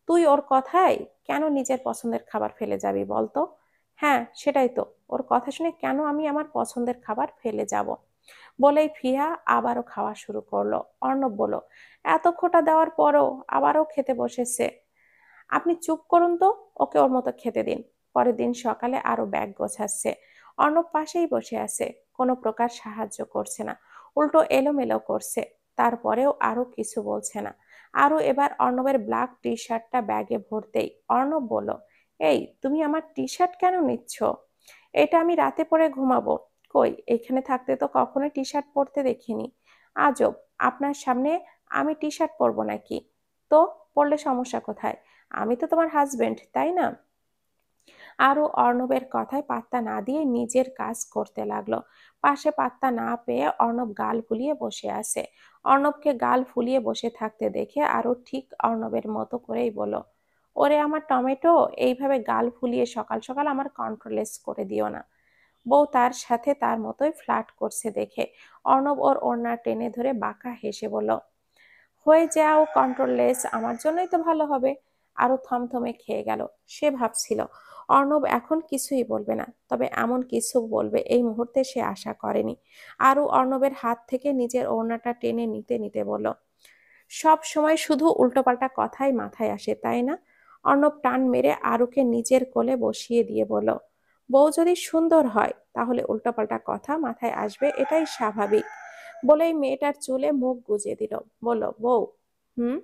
তুই ওর কথায় কেন নিজের পছন্দের খাবার ফেলে যাবি বলতো? হ্যাঁ, সেটাই তো, ওর কথা শুনে কেন আমি আমার পছন্দের খাবার ফেলে যাব? বলেই ফিয়া আবারও খাওয়া শুরু করলো। অর্ণব বলল, এত খোটা দেওয়ার পরও আবারও খেতে বসেছে। আপনি চুপ করুন তো, ওকে ওর মতো খেতে দিন। পরের দিন সকালে আরো ব্যাগ গোছাচ্ছে। অর্ণব পাশেই বসে আছে, কোনো প্রকার সাহায্য করছে না, উল্টো এলোমেলো করছে। তারপরেও আরো কিছু বলছে না। আরো এবার অর্ণবের ব্ল্যাক টি শার্টটা ব্যাগে ভরতেই অর্ণব বলল, এই, তুমি আমার টি শার্ট কেন নিচ্ছ? এটা আমি রাতে পরে ঘুমাবো। কই, এখানে থাকতে তো কখনো টি শার্ট পরতে দেখিনি। আজব, আপনার সামনে আমি টি শার্ট পরবো নাকি? তো পরলে সমস্যা কোথায়? আমি তো তোমার হাজবেন্ড, তাই না? আরও অর্ণবের কথায় পাত্তা না দিয়ে নিজের কাজ করতে লাগলো। পাশে পাত্তা না পেয়ে অর্ণব গাল ফুলিয়ে বসে আছে। অর্ণবকে গাল ফুলিয়ে বসে থাকতে দেখে আরও ঠিক অর্ণবের মতো করেই বলল, ওরে আমার টমেটো, এইভাবে গাল ফুলিয়ে সকাল সকাল আমার কন্ট্রোলেস করে দিও না। বউ তার সাথে তার মতোই ফ্লার্ট করছে দেখে অর্ণব ওর ওড়না টেনে ধরে বাঁকা হেসে বলল, হয়ে যাও কন্ট্রোললেস, আমার জন্যই তো ভালো হবে। আরো থমথমে খেয়ে গেল। সে ভাবছিল অর্ণব এখন কিছুই বলবে না, তবে এমন কিছু বলবে এই মুহূর্তে সে আশা করেনি। আরও অর্ণবের হাত থেকে নিজের ওড়নাটা টেনে নিতে নিতে বলল, সব সময় শুধু উল্টোপাল্টা কথাই মাথায় আসে তাই না? অর্ণব টান মেরে আরুকে নিজের কোলে বসিয়ে দিয়ে বলল, বউ যদি সুন্দর হয় তাহলে উল্টোপাল্টা কথা মাথায় আসবে, এটাই স্বাভাবিক। বলেই মেয়েটার চুলে মুখ গুজে দিল। বলল, বউ, হুম,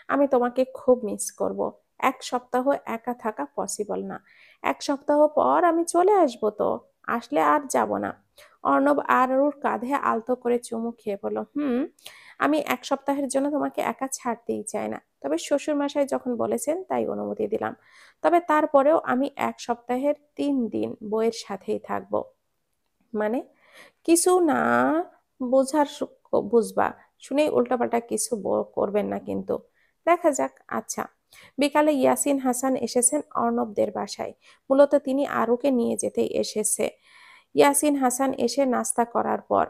আমি তোমাকে খুব মিস করব। 1 সপ্তাহ একা থাকা পসিবল না। 1 সপ্তাহ পর আমি চলে আসবো, তো আসলে আর যাব না। অর্ণব আরুর কাঁধে আলতো করে চুমু খেয়ে বলল, আমি 1 সপ্তাহের জন্য তোমাকে একা ছাড়তেই চাই না, তবে শ্বশুর মশাই যখন বলেছেন তাই অনুমতি দিলাম। তবে তারপরেও আমি 1 সপ্তাহের 3 দিন বইয়ের সাথেই থাকবো। মানে? কিছু না বোঝার বুঝবা, শুনেই উল্টাপাল্টা কিছু করবেন না কিন্তু। দেখা যাক। আচ্ছা। বিকালে ইয়াসিন হাসান এসেছেন অর্ণবদের বাসায়। মূলত তিনি আরুকে নিয়ে যেতেই এসেছে। ইয়াসিন হাসান এসে নাস্তা করার পর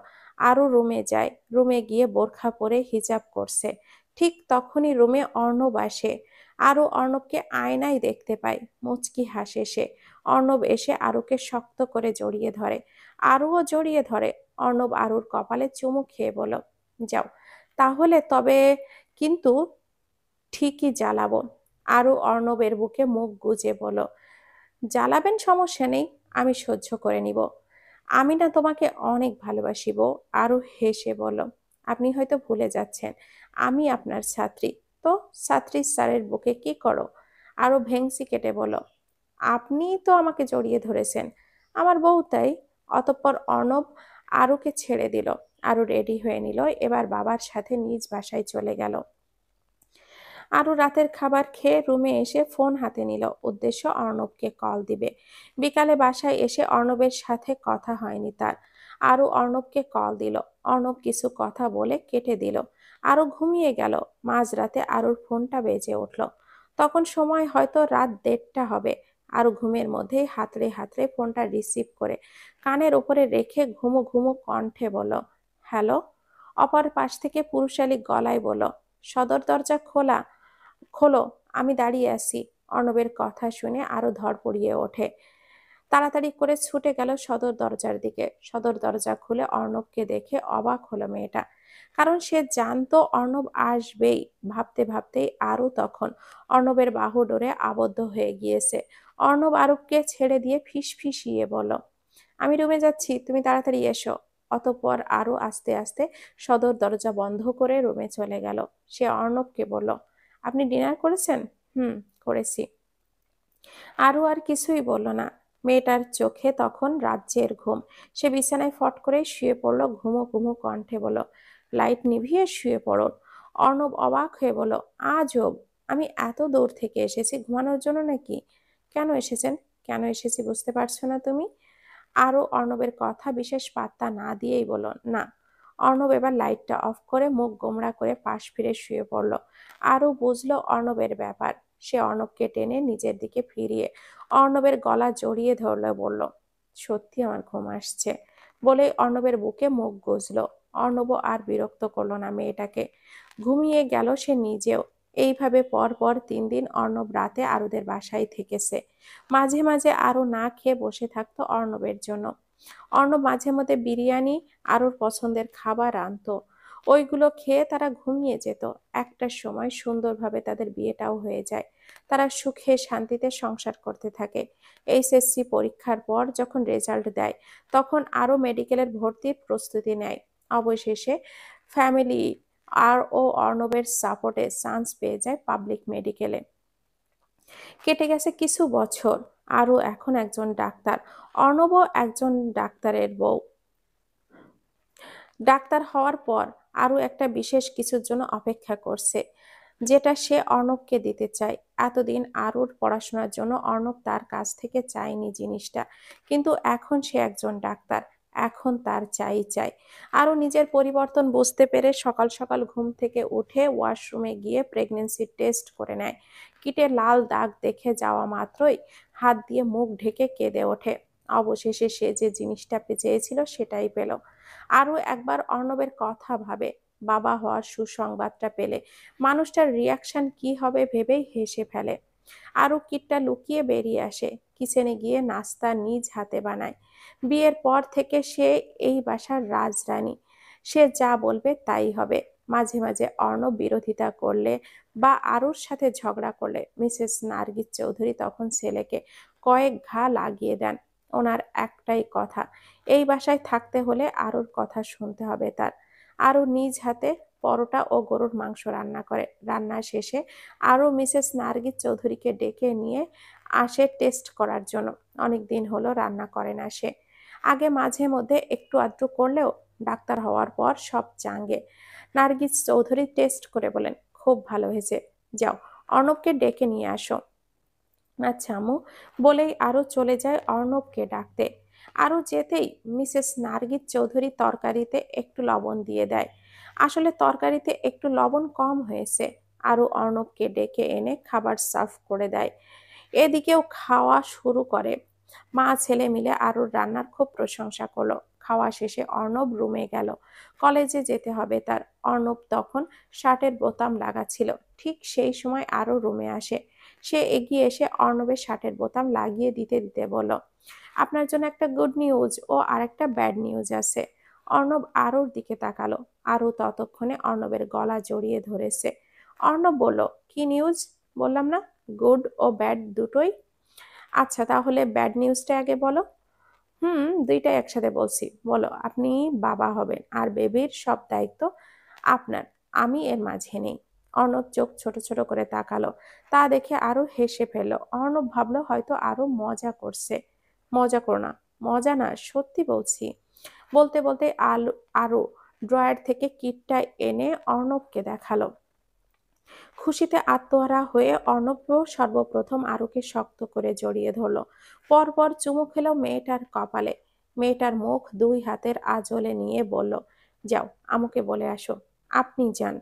আরও রুমে যায়। রুমে গিয়ে বোরখা পরে হিজাব করছে। ঠিক তখনই রুমে অর্ণব আসে। আরও অর্ণবকে আয়নায় দেখতে পায়। মুচকি হাসে সে। অর্ণব এসে আরুকে শক্ত করে জড়িয়ে ধরে। আরুও জড়িয়ে ধরে। অর্ণব আরুর কপালে চুমু খেয়ে বলল, যাও তাহলে, তবে কিন্তু ঠিকই জ্বালাবো। আরু অর্ণবের বুকে মুখ গুজে বলল, জ্বালাবেন, সমস্যা নেই, আমি সহ্য করে নিব। আমি না তোমাকে অনেক ভালোবাসিব। আরু হেসে বলল, আপনি হয়তো ভুলে যাচ্ছেন, আমি আপনার ছাত্রী। তো ছাত্রী স্যারের বুকে কি করো? আরো ভেংসি কেটে বলল, আপনি তো আমাকে জড়িয়ে ধরেছেন, আমার বউ তাই। অতঃপর অর্ণব আরুকে ছেড়ে দিল। আরু রেডি হয়ে নিল, এবার বাবার সাথে নিজ বাসায় চলে গেল। আরও রাতের খাবার খেয়ে রুমে এসে ফোন হাতে নিল, উদ্দেশ্য অর্ণবকে কল দিবে। বিকালে বাসায় এসে অর্ণবের সাথে কথা হয়নি তার। আরও অর্ণবকে কল দিল। অর্ণব কিছু কথা বলে কেটে দিল। আরও ঘুমিয়ে গেল। মাঝরাতে আরুর ফোনটা বেজে উঠল। তখন সময় হয়তো রাত 1:30 হবে। আরও ঘুমের মধ্যেই হাতড়ে হাতড়ে ফোনটা রিসিভ করে কানের উপরে রেখে ঘুমু ঘুমু কণ্ঠে বলল, হ্যালো। অপর পাশ থেকে পুরুষালী গলায় বলল, সদর দরজা খোলা, খোলো, আমি দাঁড়িয়ে আছি। অর্ণবের কথা শুনে আরো ধড়পড়িয়ে ওঠে। তাড়াতাড়ি করে ছুটে গেল সদর দরজার দিকে। সদর দরজা খুলে অর্ণবকে দেখে অবাক হলো মেয়েটা, কারণ সে জানতো অর্ণব আসবেই। ভাবতে ভাবতেই আরও তখন অর্ণবের বাহু ডোরে আবদ্ধ হয়ে গিয়েছে। অর্ণব আরবকে ছেড়ে দিয়ে ফিসফিসিয়ে বলল, আমি রুমে যাচ্ছি, তুমি তাড়াতাড়ি এসো। অতঃপর আরও আস্তে আস্তে সদর দরজা বন্ধ করে রুমে চলে গেল। সে অর্ণবকে বলল, আপনি ডিনার করেছেন? হুম, করেছি। আরও আর কিছুই বলল না। মেয়েটার চোখে তখন রাজ্যের ঘুম। সে বিছানায় ফট করে শুয়ে পড়ল। ঘুমো ঘুমো কণ্ঠে বলল, লাইট নিভিয়ে শুয়ে পড়ো। অর্ণব অবাক হয়ে বলল, আজব, আমি এত দূর থেকে এসেছি ঘুমানোর জন্য নাকি? কেন এসেছেন? কেন এসেছি বুঝতে পারছো না তুমি? আরও অর্ণবের কথা বিশেষ পাত্তা না দিয়েই বলল, না। অর্ণব এবার লাইটটা অফ করে মুখ গোমড়া করে পাশ ফিরে শুয়ে পড়ল। আরও বুঝলো অর্ণবের ব্যাপার। সে অর্ণবকে টেনে নিজের দিকে ফিরিয়ে অর্ণবের গলা জড়িয়ে ধরল, বলল, সত্যি আমার ঘুম আসছে। বলেই অর্ণবের বুকে মুখ গুজলো। অর্ণবও আর বিরক্ত করলো না মেয়েটাকে। ঘুমিয়ে গেল সে নিজেও। এইভাবে পর পর 3 দিন অর্ণব রাতে আরুদের বাসায় থেকেছে। মাঝে মাঝে আরও না খেয়ে বসে থাকতো অর্ণবের জন্য। অর্ণব মাঝে মধ্যে বিরিয়ানি আরুর পছন্দের খাবার আনতো। ওইগুলো খেয়ে তারা ঘুমিয়ে যেত। একটা সময় সুন্দরভাবে তাদের বিয়েটাও হয়ে যায়। তারা সুখে শান্তিতে সংসার করতে থাকে। এইচএসসি পরীক্ষার পর যখন রেজাল্ট দেয়, তখন আরও মেডিকেলের ভর্তির প্রস্তুতি নেয়। অবশেষে ফ্যামিলি ও অর্ণবের সাপোর্টে চান্স পেয়ে যায় পাবলিক মেডিকেলে। কেটে গেছে কিছু বছর। আরও এখন একজন ডাক্তার। অর্ণবও একজন ডাক্তারের বউ। ডাক্তার হওয়ার পর আরও একটা বিশেষ কিছুর জন্য অপেক্ষা করছে, যেটা সে অর্ণবকে দিতে চায়। এতদিন আরুর পড়াশোনার জন্য অর্ণব তার কাছ থেকে চায়নি জিনিসটা, কিন্তু এখন সে একজন ডাক্তার, এখন তার চাই চাই। আরও নিজের পরিবর্তন বুঝতে পেরে সকাল সকাল ঘুম থেকে উঠে ওয়াশরুমে গিয়ে প্রেগনেন্সি টেস্ট করে নেয়। কিটে লাল দাগ দেখে যাওয়া মাত্রই হাত দিয়ে মুখ ঢেকে কেঁদে ওঠে। অবশেষে সে যে জিনিসটা চেয়েছিল সেটাই পেল। আরও একবার অর্ণবের কথা ভাবে। বাবা হওয়ার সুসংবাদটা পেলে মানুষটার রিয়াকশন কি হবে ভেবেই হেসে ফেলে। আরও কিটটা লুকিয়ে বেরিয়ে আসে। কিচেনে গিয়ে নাস্তা নিজ হাতে বানায়। বিয়ের পর থেকে সে এই বাসার রাজরানী। সে যা বলবে তাই হবে। মাঝে মাঝে অর্ণব বিরোধিতা করলে বা আরুর সাথে ঝগড়া করলে মিসেস নার্গিস চৌধুরী তখন ছেলেকে কয়েক ঘা লাগিয়ে দেন। ওনার একটাই কথা, এই বাসায় থাকতে হলে আরুর কথা শুনতে হবে তার। আরও নিজ হাতে পরোটা ও গরুর মাংস রান্না করে। রান্না শেষে আরও মিসেস নার্গিস চৌধুরীকে ডেকে নিয়ে আসে টেস্ট করার জন্য। অনেক দিন হলো রান্না করে না সে। আগে মাঝে মধ্যে একটু আধটু করলেও ডাক্তার হওয়ার পর সব চাঙ্গে। নার্গিস চৌধুরী টেস্ট করে বলেন, খুব ভালো হয়েছে, যাও অর্ণবকে ডেকে নিয়ে আসো। আচ্ছা আম্মু, বলেই আরও চলে যায় অর্ণবকে ডাকতে। আরও যেতেই মিসেস নার্গিস চৌধুরী তরকারিতে একটু লবণ দিয়ে দেয়। আসলে তরকারিতে একটু লবণ কম হয়েছে। আরও অর্ণবকে ডেকে এনে খাবার সার্ভ করে দেয়। এদিকেও খাওয়া শুরু করে। মা ছেলে মিলে আরুর রান্নার খুব প্রশংসা করলো। খাওয়া শেষে অর্ণব রুমে গেল। কলেজে যেতে হবে তার। অর্ণব তখন শার্টের বোতাম লাগাচ্ছিল। ঠিক সেই সময় আরও রুমে আসে। সে এগিয়ে এসে অর্ণবের শার্টের বোতাম লাগিয়ে দিতে দিতে বলল, আপনার জন্য একটা গুড নিউজ ও আরেকটা ব্যাড নিউজ আছে। অর্ণব আরুর দিকে তাকালো। আরু ততক্ষণে অর্ণবের গলা জড়িয়ে ধরেছে। অর্ণব বলল, কি নিউজ? বললাম না, গুড ও ব্যাড দুটোই। আচ্ছা, তাহলে ব্যাড নিউজটা আগে বলো। দুইটাই একসাথে বলছি। বলো, আপনি বাবা হবেন আর বেবির সব দায়িত্ব আপনার। আমি এর মাঝে নেই। অর্ণব চোখ ছোট ছোট করে তাকালো। তা দেখে আরো হেসে ফেললো। অর্ণব ভাবলো হয়তো আরো মজা করছে। মজা করো না। মজা না, সত্যি বলছি। বলতে বলতে আরো ড্রয়ার থেকে কিটটা এনে অর্ণবকে দেখালো। খুশিতে আত্মহারা হয়ে অর্ণব সর্বপ্রথম আরুকে শক্ত করে জড়িয়ে ধরলো। পরপর চুমু খেলো মেয়েটার কপালে। মেয়েটার মুখ দুই হাতের আঁচলে নিয়ে বলল, যাও আম্মুকে বলে আসো। আপনি যান।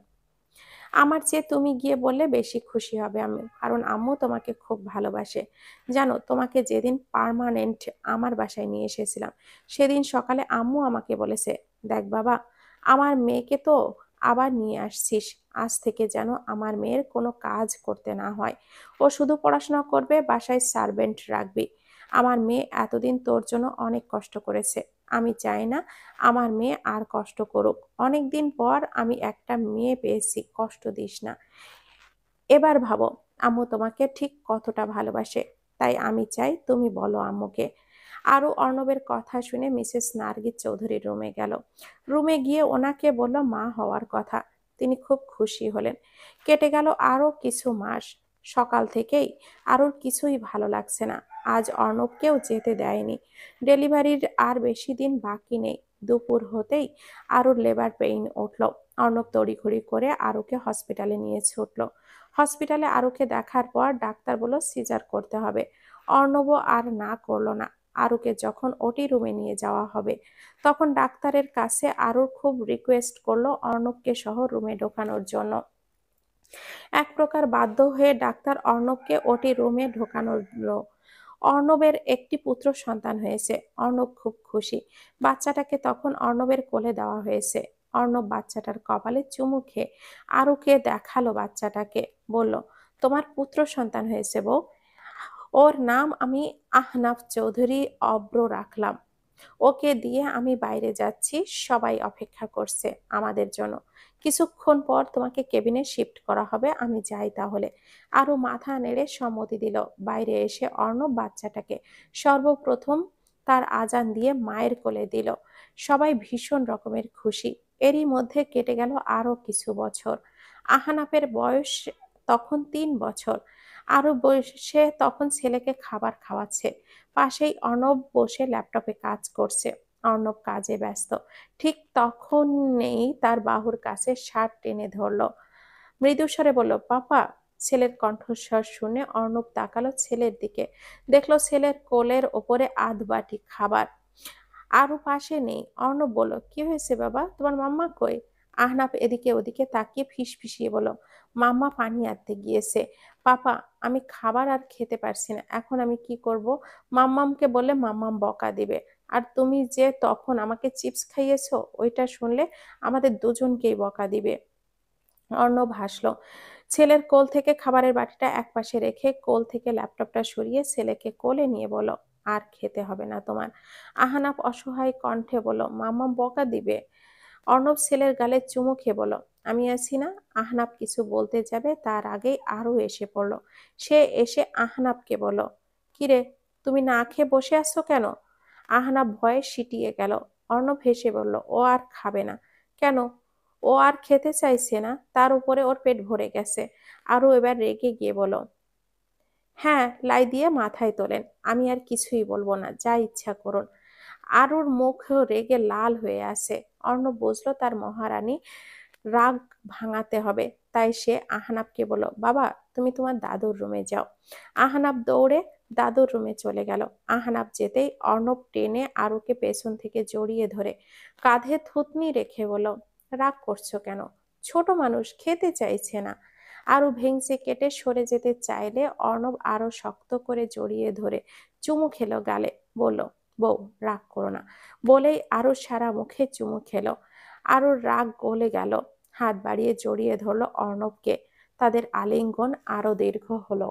আমার চেয়ে তুমি গিয়ে বললে বেশি খুশি হবে আমি, কারণ আম্মু তোমাকে খুব ভালোবাসে। জানো, তোমাকে যেদিন পার্মানেন্ট আমার বাসায় নিয়ে এসেছিলাম, সেদিন সকালে আম্মু আমাকে বলেছে, দেখ বাবা, আমার মেয়েকে তো আবার নিয়ে আসছিস। আজ থেকে যেন আমার মেয়ের কোনো কাজ করতে না হয়। ও শুধু পড়াশোনা করবে, বাসায় সার্ভেন্ট রাখবি। আমার মেয়ে এতদিন তোর জন্য অনেক কষ্ট করেছে। আমি চাই না আমার মেয়ে আর কষ্ট করুক। অনেকদিন পর আমি একটা মেয়ে পেয়েছি, কষ্ট দিস না। এবার ভাবো আম্মু তোমাকে ঠিক কতটা ভালোবাসে। তাই আমি চাই তুমি বলো আম্মুকে। আরও অর্ণবের কথা শুনে মিসেস নার্গিস চৌধুরী রুমে গেল। রুমে গিয়ে ওনাকে বলল মা হওয়ার কথা। তিনি খুব খুশি হলেন। কেটে গেল আরও কিছু মাস। সকাল থেকেই আরুর কিছুই ভালো লাগছে না। আজ অর্ণবকেও যেতে দেয়নি। ডেলিভারির আর বেশি দিন বাকি নেই। দুপুর হতেই আরুর লেবার পেইন উঠল। অর্ণব তড়িঘড়ি করে আরুকে হসপিটালে নিয়ে ছুটল। হসপিটালে আরুকে দেখার পর ডাক্তার বলল সিজার করতে হবে। অর্ণবও আর না করলো না। আরুকে যখন ওটি রুমে নিয়ে যাওয়া হবে, তখন ডাক্তারের কাছে আরুর খুব রিকোয়েস্ট করলো অর্ণবকে সহ রুমে ঢোকানোর জন্য। এক প্রকার বাধ্য হয়ে ডাক্তার অর্ণবকে ওটি রুমে ঢোকানো। অর্ণবের একটি পুত্র সন্তান হয়েছে। অর্ণব খুব খুশি। বাচ্চাটাকে তখন অর্ণবের কোলে দেওয়া হয়েছে। অর্ণব বাচ্চাটার কপালে চুমু খেয়ে আরুকে দেখালো বাচ্চাটাকে। বলল, তোমার পুত্র সন্তান হয়েছে বউ। ওর নাম আমি আহনাফ চৌধুরী অব্র রাখলাম। ওকে দিয়ে আমি বাইরে যাচ্ছি। সবাই অপেক্ষা করছে আমাদের জন্য। কিছুক্ষণ পর তোমাকে কেবিনে শিফট করা হবে। আমি যাই তাহলে। আরও মাথা নেড়ে সম্মতি দিল। বাইরে এসে অর্ণব বাচ্চাটাকে সর্বপ্রথম তার আজান দিয়ে মায়ের কোলে দিল। সবাই ভীষণ রকমের খুশি। এরই মধ্যে কেটে গেল আরো কিছু বছর। আহনাফের বয়স তখন 3 বছর। আরো বসে তখন ছেলেকে খাবার খাওয়াচ্ছে। পাশেই অর্ণব বসে ল্যাপটপে কাজ করছে। অর্ণব কাজে ব্যস্ত। ঠিক তখনই তার বাহুর কাছে শার্ট টেনে ধরলো। মৃদুস্বরে বলল, পাপা। ছেলের কণ্ঠস্বর শুনে অর্ণব তাকালো ছেলের দিকে। দেখলো ছেলের কোলের ওপরে আধ বাটি খাবার। আরও পাশে নেই। অর্ণব বলল, কি হয়েছে বাবা, তোমার মাম্মা কই? আহনাফ এদিকে ওদিকে তাকিয়ে ফিসফিসিয়ে বলল, মাম্মা পানি আনতে গিয়েছে। পাপা, আমি খাবার আর খেতে পারছি না। এখন আমি কি করব? মাম্মামকে বললে মাম্মাম বকা দিবে। আর তুমি যে তখন আমাকে চিপস খাইয়েছো, ওইটা শুনলে আমাদের দুজনকেই বকা দিবে। অর্ণব হাসলো। ছেলের কোল থেকে খাবারের বাটিটা একপাশে রেখে কোল থেকে ল্যাপটপটা সরিয়ে ছেলেকে কোলে নিয়ে বলল, আর খেতে হবে না তোমার। আহনাফ অসহায় কণ্ঠে বলল, মাম্মা বকা দিবে। অর্ণব ছেলের গালে চুমু খেয়ে বলল, আমি আছি না। আহনাফ কিছু বলতে যাবে তার আগেই আরও এসে পড়ল। সে এসে আহনাফকে বলল, কিরে, তুমি না খেয়ে বসে আছো কেন? আহনাফ ভয়ে সিটিয়ে গেল। অর্ণব হেসে বলল, ও আর খাবে না। কেন? ও আর খেতে চাইছে না, তার উপরে ওর পেট ভরে গেছে। আরও এবার রেগে গিয়ে বলল, হ্যাঁ, লাই দিয়ে মাথায় তোলেন। আমি আর কিছুই বলবো না, যা ইচ্ছা করুন। আরুর মুখ রেগে লাল হয়ে আছে। অর্ণব বুঝলো তার মহারানী রাগ ভাঙাতে হবে। তাই সে আহনাবকে বলল, বাবা, তুমি তোমার দাদুর রুমে যাও। আহনাব দৌড়ে দাদুর রুমে চলে গেল। আহনাব যেতেই অর্ণব টেনে আরুকে পেছন থেকে জড়িয়ে ধরে কাঁধে থুতনি রেখে বলল, রাগ করছো কেন? ছোট মানুষ, খেতে চাইছে না। আরু ভেংচি কেটে সরে যেতে চাইলে অর্ণব আরো শক্ত করে জড়িয়ে ধরে চুমু খেলো গালে। বলল, বউ, রাগ করো না বলেই আরুর সারা মুখে চুমু খেলো। আরুর রাগ গলে গেল, হাত বাড়িয়ে জড়িয়ে ধরলো অর্ণবকে। তাদের আলিঙ্গন আরো দীর্ঘ হলো।